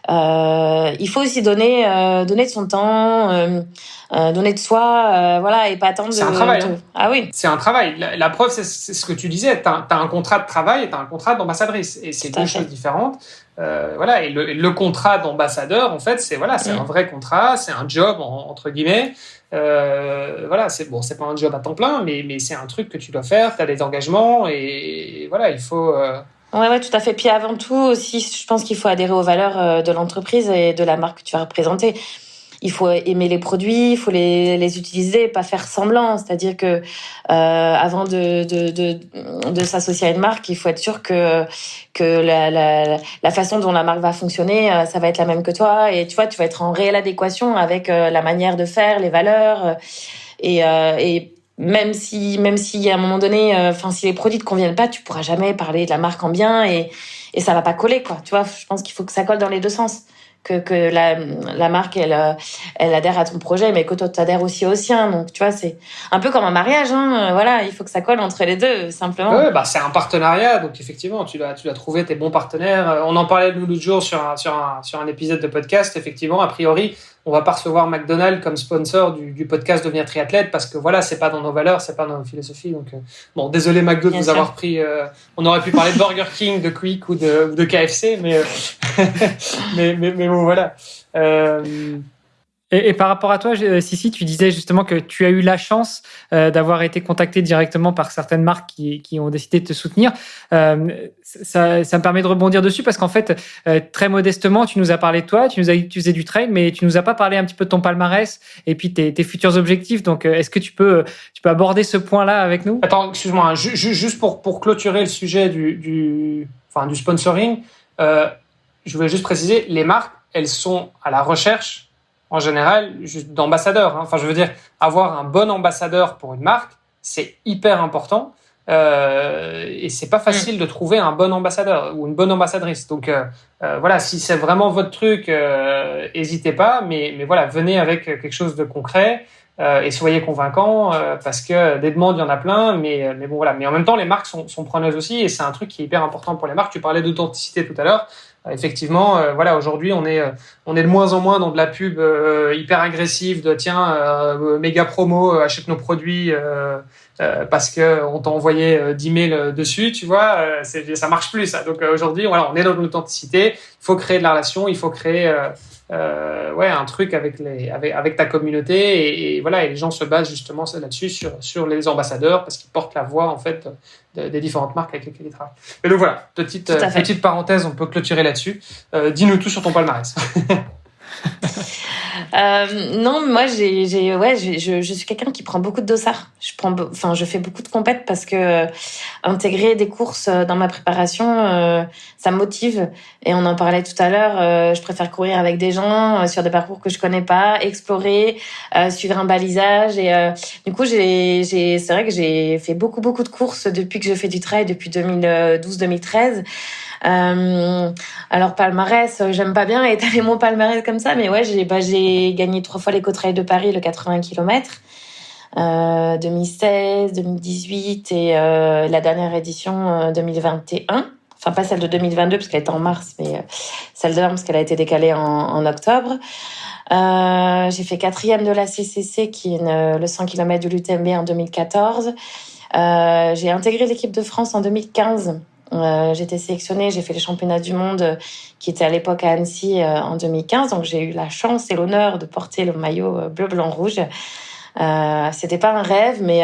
Il faut aussi donner de son temps, donner de soi, voilà, et pas attendre. C'est un travail. Hein. Ah oui. C'est un travail. La preuve, c'est ce que tu disais. T'as un contrat de travail et t'as un contrat d'ambassadrice, et c'est deux choses différentes. Voilà, et le contrat d'ambassadeur, en fait, c'est un vrai contrat, c'est un job entre guillemets. Voilà, c'est pas un job à temps plein, mais c'est un truc que tu dois faire. T'as des engagements et voilà, il faut. Ouais, tout à fait. Puis avant tout aussi, je pense qu'il faut adhérer aux valeurs de l'entreprise et de la marque que tu vas représenter. Il faut aimer les produits, il faut les utiliser, pas faire semblant. C'est-à-dire que avant de s'associer à une marque, il faut être sûr que la façon dont la marque va fonctionner, ça va être la même que toi. Et tu vois, tu vas être en réelle adéquation avec la manière de faire, les valeurs. Et même si à un moment donné, si les produits te conviennent pas, tu pourras jamais parler de la marque en bien et ça va pas coller, quoi. Tu vois, je pense qu'il faut que ça colle dans les deux sens. Que la marque elle adhère à ton projet, mais que toi t'adhères aussi au sien. Donc tu vois, c'est un peu comme un mariage, hein. Voilà, il faut que ça colle entre les deux, simplement. Ouais, c'est un partenariat, donc effectivement tu dois trouver tes bons partenaires. On en parlait l'autre jour sur un épisode de podcast. Effectivement, a priori, on va pas recevoir McDonald's comme sponsor du podcast Devenir Triathlète parce que voilà, c'est pas dans nos valeurs, c'est pas dans nos philosophies. Donc bon, désolé McDo de vous avoir pris. On aurait pu parler de Burger King, de Quick ou de KFC, mais mais bon voilà. Et par rapport à toi, Sissi, tu disais justement que tu as eu la chance d'avoir été contacté directement par certaines marques qui ont décidé de te soutenir. Ça me permet de rebondir dessus parce qu'en fait, très modestement, tu nous as parlé de toi, tu nous as dit que tu faisais du trail, mais tu nous as pas parlé un petit peu de ton palmarès et puis tes futurs objectifs. Donc, est-ce que tu peux aborder ce point-là avec nous? Attends, excuse-moi, juste pour clôturer le sujet du sponsoring, je voulais juste préciser, les marques, elles sont à la recherche en général, juste d'ambassadeurs. Hein. Enfin, je veux dire, avoir un bon ambassadeur pour une marque, c'est hyper important. Et c'est pas facile de trouver un bon ambassadeur ou une bonne ambassadrice. Donc voilà, si c'est vraiment votre truc, hésitez pas. Mais voilà, venez avec quelque chose de concret. Et soyez convaincants parce que des demandes il y en a plein, mais bon voilà. Mais en même temps, les marques sont preneuses aussi, et c'est un truc qui est hyper important pour les marques. Tu parlais d'authenticité tout à l'heure. Effectivement, voilà, aujourd'hui on est de moins en moins dans de la pub hyper agressive de tiens méga promo, achète nos produits parce que on t'a envoyé 10 mails dessus, tu vois, ça marche plus ça. Donc aujourd'hui voilà, on est dans l'authenticité. Il faut créer de la relation, il faut créer un truc avec ta communauté, et voilà, et les gens se basent justement là-dessus sur les ambassadeurs parce qu'ils portent la voix en fait des différentes marques avec lesquelles ils travaillent. Et donc voilà, petite parenthèse, on peut clôturer là-dessus. Dis-nous tout sur ton palmarès. Non, moi je suis quelqu'un qui prend beaucoup de dossards. Je fais beaucoup de compètes parce que intégrer des courses dans ma préparation, ça me motive. Et on en parlait tout à l'heure. Je préfère courir avec des gens sur des parcours que je connais pas, explorer, suivre un balisage. Et du coup, c'est vrai que j'ai fait beaucoup de courses depuis que je fais du trail depuis 2012-2013. Alors palmarès, j'aime pas bien étaler mon palmarès comme ça, mais ouais, j'ai gagné 3 fois l'Éco-Trail de Paris, le 80 km, 2016, 2018 et la dernière édition 2021. Enfin, pas celle de 2022 parce qu'elle était en mars, mais celle d'avant parce qu'elle a été décalée en octobre. J'ai fait 4e de la CCC, qui est le 100 km de l'UTMB en 2014. J'ai intégré l'équipe de France en 2015. J'ai été sélectionnée, j'ai fait les championnats du monde qui étaient à l'époque à Annecy en 2015. Donc j'ai eu la chance et l'honneur de porter le maillot bleu, blanc, rouge. C'était pas un rêve, mais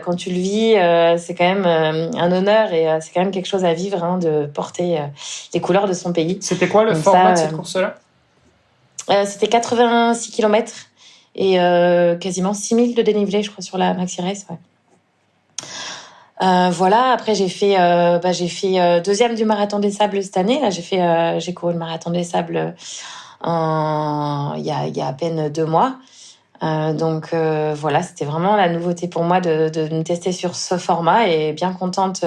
quand tu le vis, c'est quand même un honneur, et c'est quand même quelque chose à vivre, de porter les couleurs de son pays. C'était quoi le format de cette course-là ? C'était 86 km et quasiment 6000 de dénivelé, je crois, sur la Maxi Race. Ouais. Voilà. Après, j'ai fait 2e du marathon des sables cette année. Là, j'ai couru le marathon des sables il y a à peine 2 mois. Donc voilà, c'était vraiment la nouveauté pour moi de me tester sur ce format, et bien contente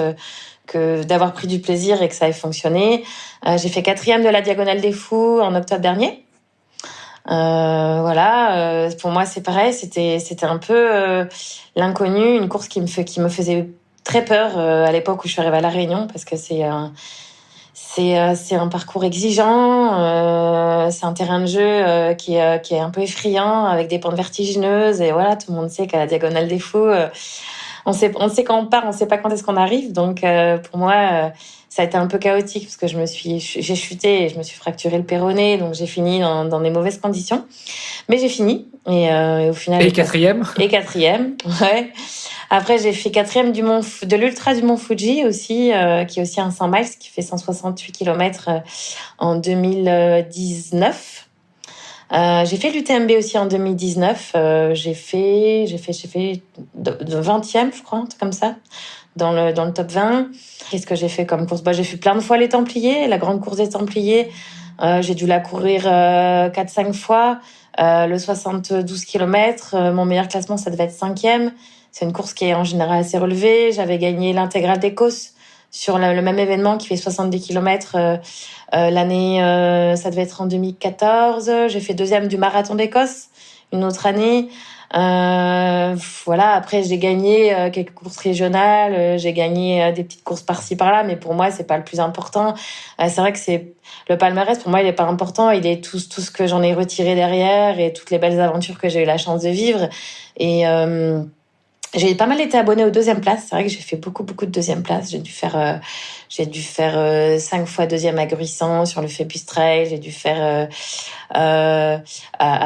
d'avoir pris du plaisir et que ça ait fonctionné. J'ai fait 4e de la Diagonale des Fous en octobre dernier. Voilà, pour moi c'est pareil, c'était un peu l'inconnu, une course qui me faisait très peur à l'époque où je suis arrivée à La Réunion, parce que c'est un parcours exigeant, c'est un terrain de jeu qui est un peu effrayant, avec des pentes vertigineuses, et voilà, tout le monde sait qu'à la Diagonale des Fous, on sait quand on part, on sait pas quand est-ce qu'on arrive. Donc pour moi, ça a été un peu chaotique parce que j'ai chuté et je me suis fracturé le péroné, donc j'ai fini dans des mauvaises conditions. Mais j'ai fini, et au final. Et 4e. Et 4e, ouais. Après, j'ai fait 4e de l'Ultra du Mont Fuji aussi, qui est aussi un 100 miles, qui fait 168 km en 2019. J'ai fait l'UTMB aussi en 2019. J'ai fait 20e, je crois, un truc comme ça, dans le top 20. Qu'est-ce que j'ai fait comme course ? J'ai fait plein de fois les Templiers, la grande course des Templiers. J'ai dû la courir 4-5 fois. Le 72 km, mon meilleur classement, ça devait être 5e. C'est une course qui est en général assez relevée. J'avais gagné l'intégrale d'Écosse sur le même événement qui fait 70 km l'année, ça devait être en 2014. J'ai fait 2e du marathon d'Écosse une autre année. Voilà, après j'ai gagné quelques courses régionales, j'ai gagné des petites courses par-ci par-là, mais pour moi c'est pas le plus important. C'est vrai que c'est le palmarès, pour moi il est pas important, il est tout ce que j'en ai retiré derrière et toutes les belles aventures que j'ai eu la chance de vivre. Et j'ai pas mal été abonnée aux 2e places. C'est vrai que j'ai fait beaucoup de 2e places. J'ai dû faire 5 fois 2e à Gruissant sur le Phébus Trail. J'ai dû faire à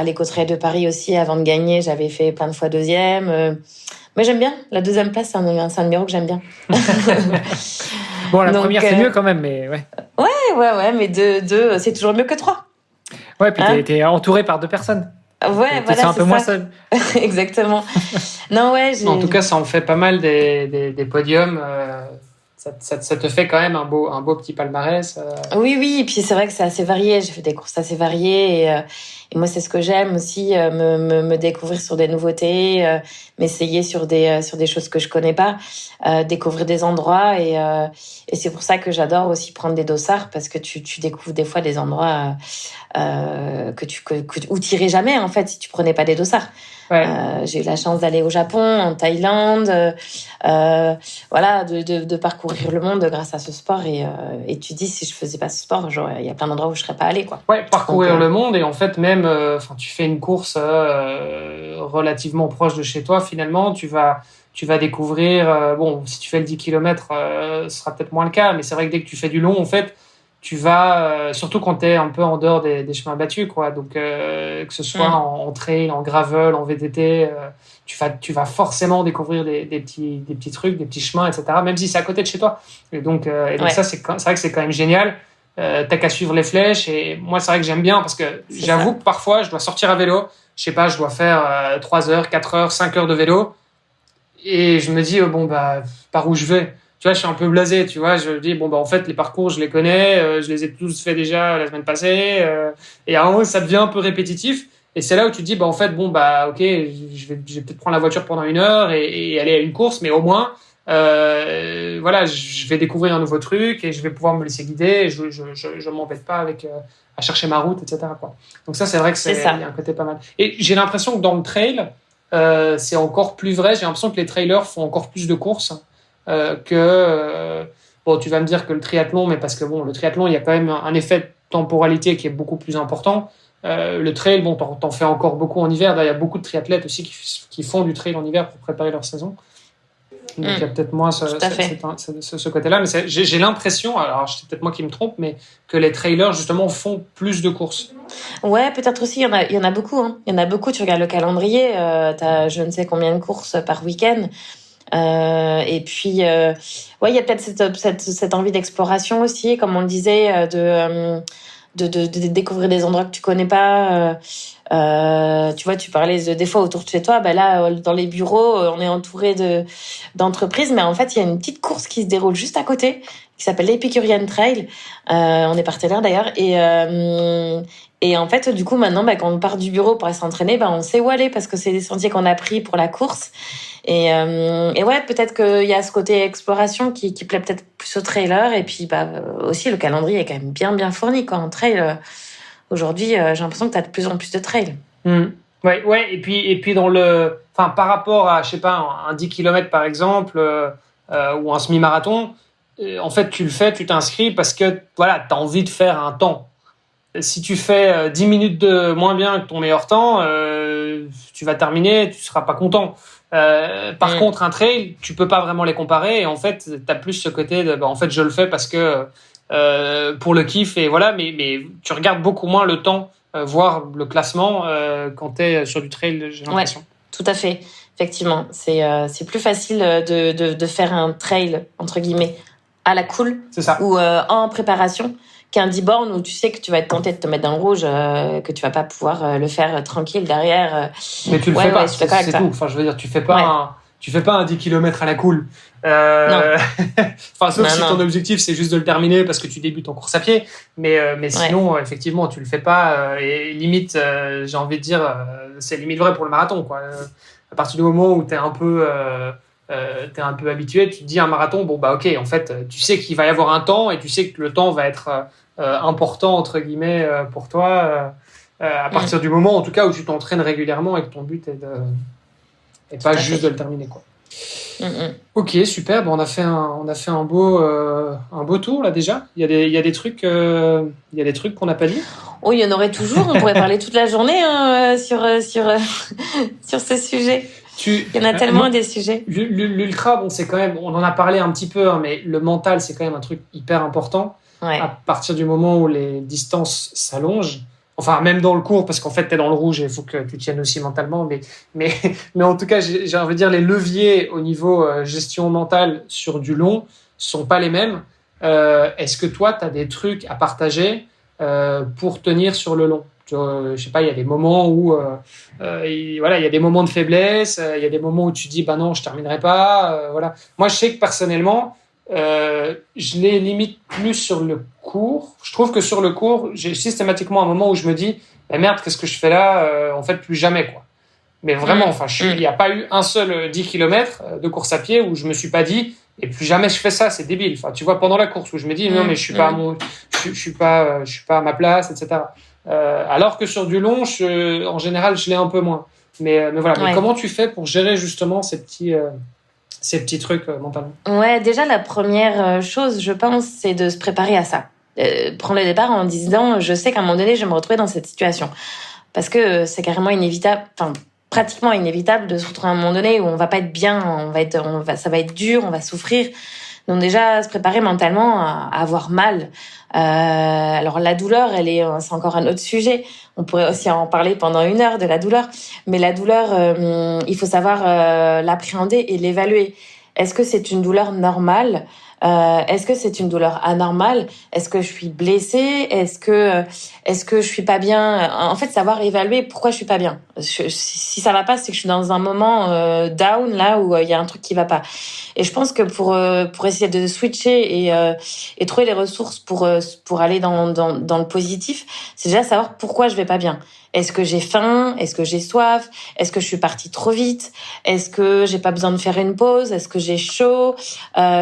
l'Éco-Trail de Paris aussi avant de gagner. J'avais fait plein de fois 2e. Mais j'aime bien. La 2e place, c'est un numéro que j'aime bien. Bon, la première, c'est mieux quand même, mais ouais. Ouais, mais 2, c'est toujours mieux que 3. Ouais, puis t'es entouré par 2 personnes. Ouais, voilà, c'est un peu moins seul. Exactement. Non, ouais. En tout cas, ça en fait pas mal des podiums. ça te fait quand même un beau petit palmarès. Oui, et puis c'est vrai que c'est assez varié. J'ai fait des courses assez variées et moi c'est ce que j'aime aussi, me découvrir sur des nouveautés, m'essayer sur des choses que je connais pas, découvrir des endroits et c'est pour ça que j'adore aussi prendre des dossards parce que tu découvres des fois des endroits où tu irais jamais en fait si tu prenais pas des dossards. Ouais. J'ai eu la chance d'aller au Japon, en Thaïlande, voilà, de parcourir le monde grâce à ce sport et tu dis si je faisais pas ce sport, il y a plein d'endroits où je serais pas allée quoi. Ouais, parcourir le monde et en fait même, tu fais une course relativement proche de chez toi finalement, tu vas découvrir, si tu fais le 10 km, ce sera peut-être moins le cas, mais c'est vrai que dès que tu fais du long en fait, tu vas, surtout quand tu es un peu en dehors des chemins battus, quoi. Donc, que ce soit en trail, en gravel, en VTT, tu vas forcément découvrir des petits trucs, des petits chemins, etc. Même si c'est à côté de chez toi. Et donc ça, c'est vrai que c'est quand même génial. T'as qu'à suivre les flèches. Et moi, c'est vrai que j'aime bien parce que j'avoue que parfois, je dois sortir à vélo. Je sais pas, je dois faire 3 heures, 4 heures, 5 heures de vélo. Et je me dis, par où je vais? Tu vois, je suis un peu blasé, tu vois. Je dis, en fait, les parcours, je les connais, je les ai tous fait déjà la semaine passée. Et à un moment, ça devient un peu répétitif. Et c'est là où tu te dis, en fait, ok, je vais peut-être prendre la voiture pendant 1 heure et aller à une course, mais au moins, je vais découvrir un nouveau truc et je vais pouvoir me laisser guider. Et je m'embête pas à chercher ma route, etc., quoi. Donc ça, c'est vrai que il y a un côté pas mal. Et j'ai l'impression que dans le trail, c'est encore plus vrai. J'ai l'impression que les trailers font encore plus de courses. Tu vas me dire que le triathlon, mais parce que le triathlon, il y a quand même un effet de temporalité qui est beaucoup plus important. Le trail, t'en fais encore beaucoup en hiver. Il y a beaucoup de triathlètes aussi qui font du trail en hiver pour préparer leur saison. Donc il y a peut-être moins ce côté-là, mais j'ai l'impression, alors c'est peut-être moi qui me trompe, mais que les trailers justement font plus de courses. Ouais, peut-être aussi, il y en a beaucoup. Hein. Il y en a beaucoup, tu regardes le calendrier, t'as je ne sais combien de courses par week-end. Et puis, il y a peut-être cette envie d'exploration aussi, comme on le disait, de découvrir des endroits que tu connais pas. Tu vois, tu parlais des fois autour de chez toi. Là, dans les bureaux, on est entouré d'entreprises, mais en fait, il y a une petite course qui se déroule juste à côté, qui s'appelle l'Epicurean Trail. On est partenaire d'ailleurs, et en fait, du coup, maintenant, quand on part du bureau pour aller s'entraîner, on sait où aller parce que c'est des sentiers qu'on a pris pour la course. Et ouais, peut-être qu'il y a ce côté exploration qui plaît peut-être plus aux trailers. Et puis, aussi, le calendrier est quand même bien fourni, quoi. En trail, aujourd'hui, j'ai l'impression que tu as de plus en plus de trails. Ouais. Et puis par rapport à, je sais pas, un 10 km par exemple, ou un semi-marathon, en fait, tu le fais, tu t'inscris parce que, voilà, t'as envie de faire un temps. Si tu fais 10 minutes de moins bien que ton meilleur temps, tu vas terminer, tu seras pas content. Par contre, un trail, tu peux pas vraiment les comparer. Et en fait, t'as plus ce côté de, en fait, je le fais parce que pour le kiff et voilà. Mais tu regardes beaucoup moins le temps, voire le classement quand t'es sur du trail. J'ai l'impression. Ouais, tout à fait. Effectivement, c'est plus facile de faire un trail entre guillemets à la cool. C'est ça. Ou en préparation. Qu'un 10 bornes où tu sais que tu vas être tenté de te mettre dans le rouge, que tu vas pas pouvoir le faire tranquille derrière. Mais tu le fais pas, c'est tout. Enfin, je veux dire, tu fais pas un 10 km à la cool. Sauf si ton objectif c'est juste de le terminer parce que tu débutes en course à pied. Mais sinon, effectivement, tu le fais pas. Et limite, j'ai envie de dire, c'est limite vrai pour le marathon, quoi. À partir du moment où t'es un peu habitué, tu te dis un marathon, ok, en fait, tu sais qu'il va y avoir un temps et tu sais que le temps va être important, entre guillemets, pour toi, à partir du moment, en tout cas, où tu t'entraînes régulièrement et que ton but est pas juste de le terminer, quoi. Ok, super. On a fait un beau tour là déjà. Il y a des trucs qu'on n'a pas dit. Oh, il y en aurait toujours. On pourrait parler toute la journée sur ce sujet. Il y en a tellement des sujets. L'ultra, c'est quand même, on en a parlé un petit peu, mais le mental, c'est quand même un truc hyper important. Ouais. À partir du moment où les distances s'allongent, enfin, même dans le court, parce qu'en fait, t'es dans le rouge et il faut que tu tiennes aussi mentalement. Mais en tout cas, j'ai envie de dire, les leviers au niveau gestion mentale sur du long sont pas les mêmes. Est-ce que toi, t'as des trucs à partager pour tenir sur le long? Je sais pas, il y a des moments où il y a des moments de faiblesse, il y a des moments où tu dis non, je terminerai pas, voilà. Moi je sais que personnellement je l'ai limite plus sur le court. Je trouve que sur le court, j'ai systématiquement un moment où je me dis, merde, qu'est-ce que je fais là? En fait, plus jamais, quoi. Mais vraiment, il n'y a pas eu un seul 10 km de course à pied où je me suis pas dit, et plus jamais je fais ça, c'est débile. Enfin, tu vois, pendant la course où je me dis, non, mais je suis pas à ma place, etc. Alors que sur du long, en général, je l'ai un peu moins. Mais voilà. Mais comment tu fais pour gérer justement ces petits trucs mentalement? Ouais, déjà, la première chose, je pense, c'est de se préparer à ça. Prendre le départ en disant, je sais qu'à un moment donné, je vais me retrouver dans cette situation. Parce que c'est carrément inévitable, enfin, pratiquement inévitable de se retrouver à un moment donné où on va pas être bien, ça va être dur, on va souffrir. Donc déjà, se préparer mentalement à avoir mal. Alors la douleur, c'est encore un autre sujet. On pourrait aussi en parler pendant 1 heure de la douleur. Mais la douleur, il faut savoir l'appréhender et l'évaluer. Est-ce que c'est une douleur normale? Est-ce que c'est une douleur anormale? Est-ce que je suis blessée? Est-ce que je suis pas bien? En fait, savoir évaluer pourquoi je suis pas bien. Si ça va pas, c'est que je suis dans un moment down là où il y a un truc qui va pas. Et je pense que pour essayer de switcher et trouver les ressources pour aller dans le positif, c'est déjà savoir pourquoi je vais pas bien. Est-ce que j'ai faim? Est-ce que j'ai soif? Est-ce que je suis partie trop vite? Est-ce que j'ai pas besoin de faire une pause? Est-ce que j'ai chaud?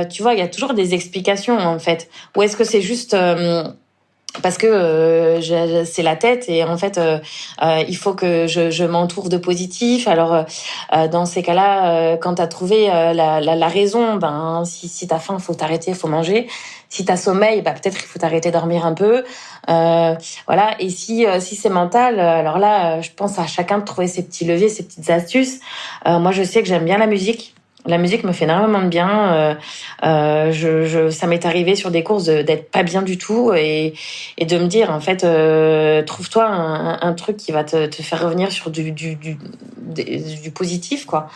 Tu vois, il y a toujours des explications en fait. Ou est-ce que c'est juste parce que c'est la tête et en fait il faut que je m'entoure de positif. Alors dans ces cas-là, quand t'as trouvé la raison, ben si t'as faim, faut t'arrêter, faut manger. Si t'as sommeil, bah peut-être il faut t'arrêter de dormir un peu. Voilà. Et si c'est mental, alors là, je pense à chacun de trouver ses petits leviers, ses petites astuces. Moi, je sais que j'aime bien la musique. La musique me fait énormément de bien. Ça m'est arrivé sur des courses d'être pas bien du tout et de me dire en fait, trouve-toi un truc qui va te faire revenir sur du positif quoi.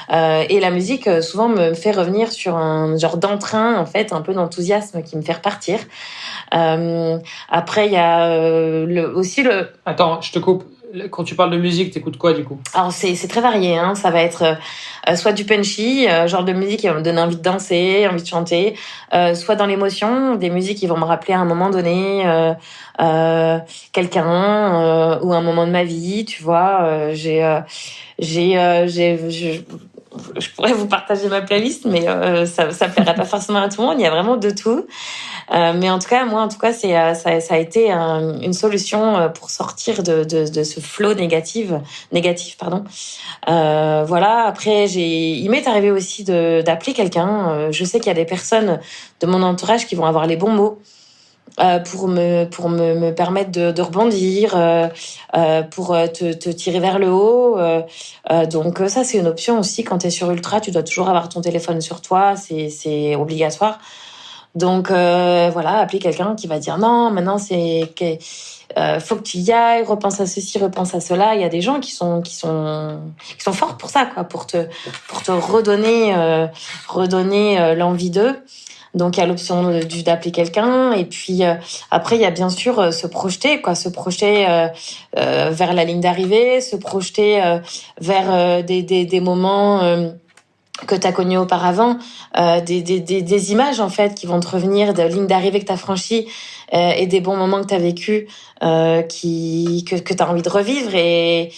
Et la musique souvent me fait revenir sur un genre d'entrain en fait, un peu d'enthousiasme qui me fait repartir. Après il y a aussi le. Attends, je te coupe. Quand tu parles de musique, t'écoutes quoi du coup? Alors c'est très varié, hein. Ça va être soit du punchy, genre de musique qui va me donner envie de danser, envie de chanter, soit dans l'émotion, des musiques qui vont me rappeler à un moment donné quelqu'un ou un moment de ma vie, tu vois. Je pourrais vous partager ma playlist, mais ça plairait pas forcément à tout le monde. Il y a vraiment de tout. Mais en tout cas, moi, ça a été une solution pour sortir de ce flow négatif, pardon. Voilà. Après, il m'est arrivé aussi d'appeler quelqu'un. Je sais qu'il y a des personnes de mon entourage qui vont avoir les bons mots. Pour me permettre de rebondir, pour te tirer vers le haut. Donc ça, c'est une option aussi. Quand tu es sur Ultra, tu dois toujours avoir ton téléphone sur toi. C'est obligatoire. Donc voilà, appeler quelqu'un qui va dire non, maintenant faut que tu y ailles, repense à ceci, repense à cela. Il y a des gens qui sont forts pour ça, quoi, pour te redonner l'envie d'eux. Donc il y a l'option d'appeler quelqu'un et puis après il y a bien sûr se projeter vers la ligne d'arrivée, se projeter vers des moments que tu as connus auparavant, des images en fait qui vont te revenir de ligne d'arrivée que tu as franchie et des bons moments que tu as vécu que tu as envie de revivre et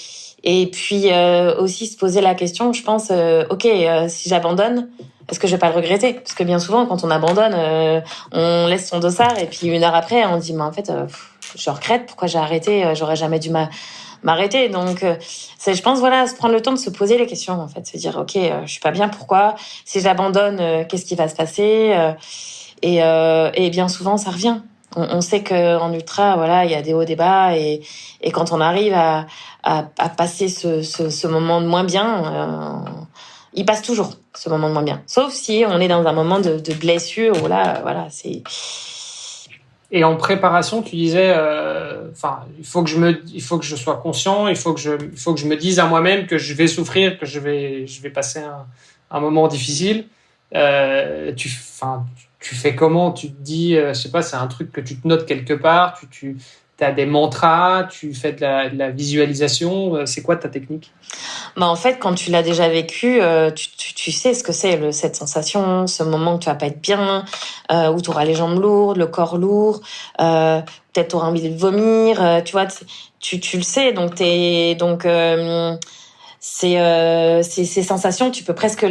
puis aussi se poser la question, je pense si j'abandonne, est-ce que je vais pas le regretter? Parce que bien souvent, quand on abandonne, on laisse son dossard et puis 1 heure après, on dit, mais en fait, je regrette, pourquoi j'ai arrêté? J'aurais jamais dû m'arrêter. Donc, je pense, voilà, se prendre le temps de se poser les questions, en fait, se dire, je suis pas bien, pourquoi? Si j'abandonne, qu'est-ce qui va se passer? Et bien souvent, ça revient. On sait que en ultra, voilà, il y a des hauts, des bas, et quand on arrive à passer ce moment de moins bien, il passe toujours ce moment de moins bien. Sauf si on est dans un moment de blessure où là, voilà, c'est. Et en préparation, tu disais, il faut que je sois conscient, il faut que je me dise à moi-même que je vais souffrir, que je vais passer un moment difficile. Tu fais comment? Tu te dis, je sais pas, c'est un truc que tu te notes quelque part, tu T'as des mantras, tu fais de la visualisation. C'est quoi ta technique? En fait, quand tu l'as déjà vécu, tu sais ce que c'est cette sensation, ce moment où tu vas pas être bien, où tu auras les jambes lourdes, le corps lourd, peut-être tu auras envie de vomir, tu vois, tu le sais. Ces sensations, tu peux presque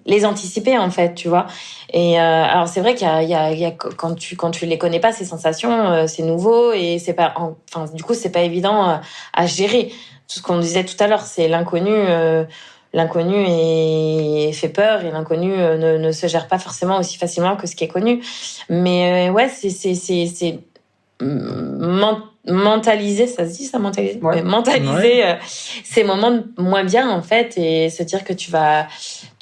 les anticiper en fait, tu vois. Et alors c'est vrai qu'il y a quand tu les connais pas, ces sensations, c'est nouveau et c'est pas, enfin du coup c'est pas évident à gérer. Tout ce qu'on disait tout à l'heure, c'est l'inconnu. L'inconnu fait peur et l'inconnu ne se gère pas forcément aussi facilement que ce qui est connu. Mais ouais, c'est mentaliser, ça se dit ça, mentaliser, Ouais. mentaliser ces moments moins bien en fait, et se dire que tu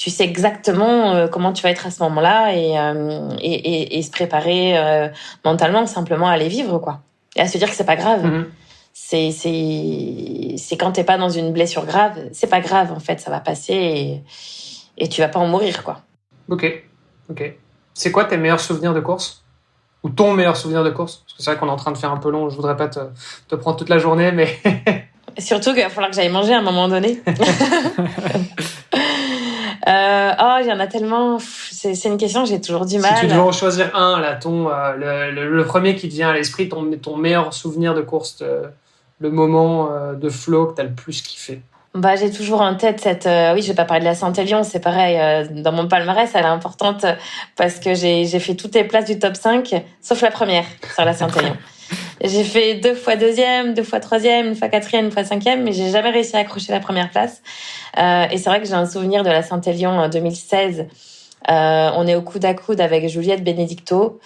sais exactement comment tu vas être à ce moment-là, et se préparer mentalement simplement à les vivre, quoi, et à se dire que c'est pas grave. Mm-hmm. C'est quand t'es pas dans une blessure grave, c'est pas grave en fait, ça va passer et tu vas pas en mourir, quoi. Ok. C'est quoi tes meilleurs souvenirs de course? Ou ton meilleur souvenir de course? Parce que c'est vrai qu'on est en train de faire un peu long, je voudrais pas te prendre toute la journée, mais... Surtout qu'il va falloir que j'aille manger à un moment donné. Il y en a tellement. C'est une question que j'ai toujours du mal. Si tu devais en choisir un, là, le premier qui te vient à l'esprit, ton meilleur souvenir de course, le moment de flow que tu as le plus kiffé. J'ai toujours en tête cette... oui, je vais pas parler de la Saint-Élion, c'est pareil. Dans mon palmarès, elle est importante parce que j'ai fait toutes les places du top 5, sauf la première sur la Saint-Élion. J'ai fait 2 fois 2e, 2 fois 3e, 1 fois 4e, 1 fois 5e, mais j'ai jamais réussi à accrocher la première place. Et c'est vrai que j'ai un souvenir de la Saint-Élion en 2016. On est au coude à coude avec Juliette Benedicto.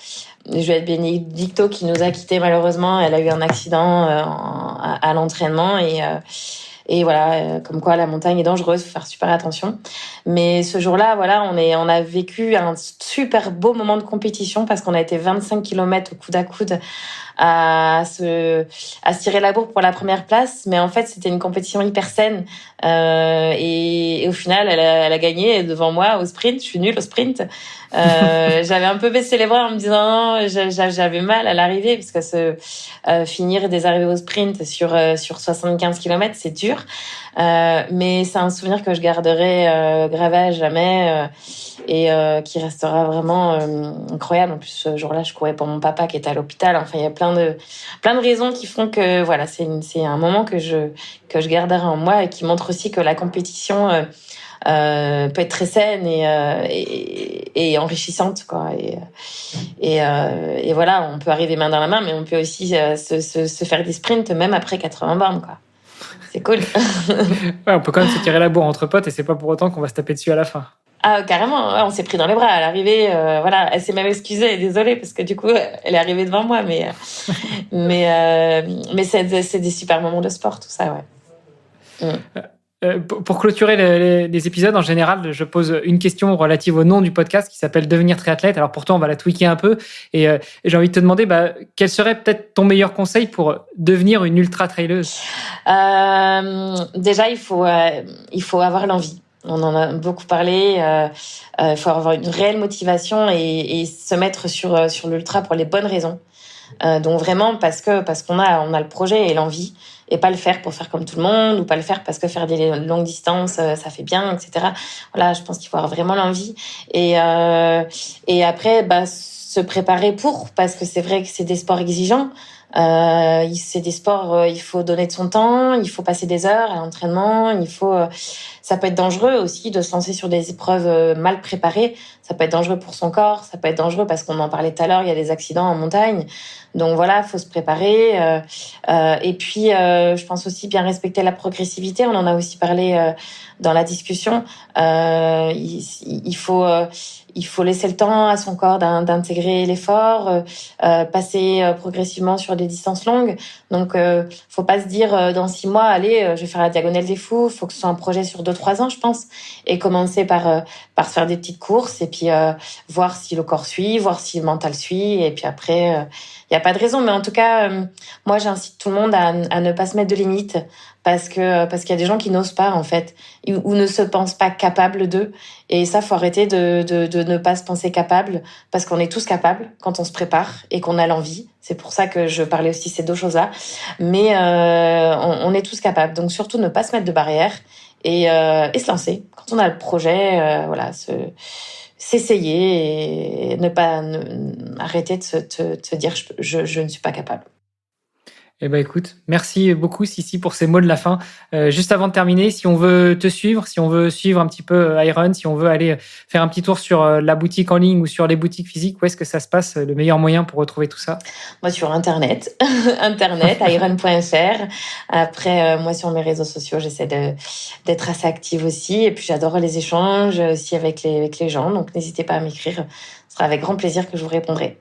Juliette Benedicto qui nous a quittés malheureusement. Elle a eu un accident à l'entraînement et voilà, comme quoi la montagne est dangereuse, faut faire super attention. Mais ce jour-là, voilà, on a vécu un super beau moment de compétition parce qu'on a été 25 km au coude à coude à se tirer la bourre pour la première place. Mais en fait, c'était une compétition hyper saine. Et au final, elle a gagné devant moi au sprint. Je suis nulle au sprint. J'avais un peu baissé les bras en me disant j'avais mal à l'arrivée parce que finir des arrivées au sprint sur 75 km, c'est dur. Mais c'est un souvenir que je garderai gravé à jamais et qui restera vraiment incroyable. En plus, ce jour-là, je courais pour mon papa qui était à l'hôpital. Enfin, il y a plein de raisons qui font que voilà, c'est un moment que je garderai en moi et qui montre aussi que la compétition peut être très saine et enrichissante, quoi. Et voilà, on peut arriver main dans la main, mais on peut aussi se faire des sprints même après 80 bornes, quoi. C'est cool. Ouais, on peut quand même se tirer la bourre entre potes et c'est pas pour autant qu'on va se taper dessus à la fin. Ah, carrément, ouais, on s'est pris dans les bras à l'arrivée. Voilà, elle s'est même excusée, désolée, parce que du coup, elle est arrivée devant moi, mais c'est des super moments de sport, tout ça, ouais. Pour clôturer les épisodes, en général, je pose une question relative au nom du podcast qui s'appelle Devenir triathlète. Alors pour toi, on va la tweaker un peu. Et j'ai envie de te demander, quel serait peut-être ton meilleur conseil pour devenir une ultra-traileuse ? Déjà, il faut avoir l'envie. On en a beaucoup parlé. Il faut avoir une réelle motivation et se mettre sur l'ultra pour les bonnes raisons. Donc vraiment parce qu'on a le projet et l'envie, et pas le faire pour faire comme tout le monde, ou pas le faire parce que faire des longues distances ça fait bien, etc. Voilà, je pense qu'il faut avoir vraiment l'envie et après se préparer parce que c'est vrai que c'est des sports exigeants. C'est des sports, il faut donner de son temps, il faut passer des heures à l'entraînement, ça peut être dangereux aussi de se lancer sur des épreuves mal préparées. Ça peut être dangereux pour son corps, ça peut être dangereux parce qu'on en parlait tout à l'heure, il y a des accidents en montagne. Donc voilà, faut se préparer. Et puis, je pense aussi bien respecter la progressivité. On en a aussi parlé dans la discussion. Il faut laisser le temps à son corps d'intégrer l'effort, passer progressivement sur des distances longues. Donc, faut pas se dire dans 6 mois, allez, je vais faire la diagonale des fous. Faut que ce soit un projet sur 2-3 ans, je pense, et commencer par se faire des petites courses et puis voir si le corps suit, voir si le mental suit, et puis après, il y a pas de raison. Mais en tout cas, moi, j'incite tout le monde à ne pas se mettre de limites parce qu'il y a des gens qui n'osent pas en fait ou ne se pensent pas capables d'eux. Et ça, faut arrêter de ne pas se penser capable, parce qu'on est tous capables quand on se prépare et qu'on a l'envie. C'est pour ça que je parlais aussi ces deux choses-là. Mais on est tous capables. Donc surtout ne pas se mettre de barrières et se lancer. Quand on a le projet, s'essayer et arrêter de se dire je ne suis pas capable. Eh ben écoute, merci beaucoup Sissi pour ces mots de la fin. Juste avant de terminer, si on veut te suivre, si on veut suivre un petit peu Iron, si on veut aller faire un petit tour sur la boutique en ligne ou sur les boutiques physiques, où est-ce que ça se passe, le meilleur moyen pour retrouver tout ça? Moi sur Internet, iron.fr. Après, moi sur mes réseaux sociaux, j'essaie d'être assez active aussi. Et puis j'adore les échanges aussi avec les gens. Donc n'hésitez pas à m'écrire. Ce sera avec grand plaisir que je vous répondrai.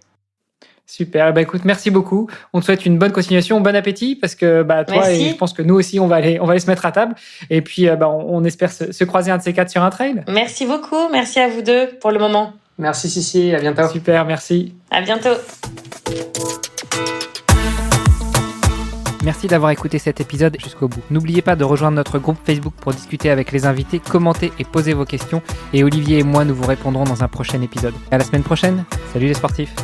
Super. Bah écoute, merci beaucoup. On te souhaite une bonne continuation, bon appétit, parce que toi merci. Et je pense que nous aussi on va aller se mettre à table. Et puis on espère se croiser un de ces quatre sur un trail. Merci beaucoup. Merci à vous deux pour le moment. Merci Sissi, à bientôt. Super, merci. À bientôt. Merci d'avoir écouté cet épisode jusqu'au bout. N'oubliez pas de rejoindre notre groupe Facebook pour discuter avec les invités, commenter et poser vos questions. Et Olivier et moi, nous vous répondrons dans un prochain épisode. À la semaine prochaine. Salut les sportifs.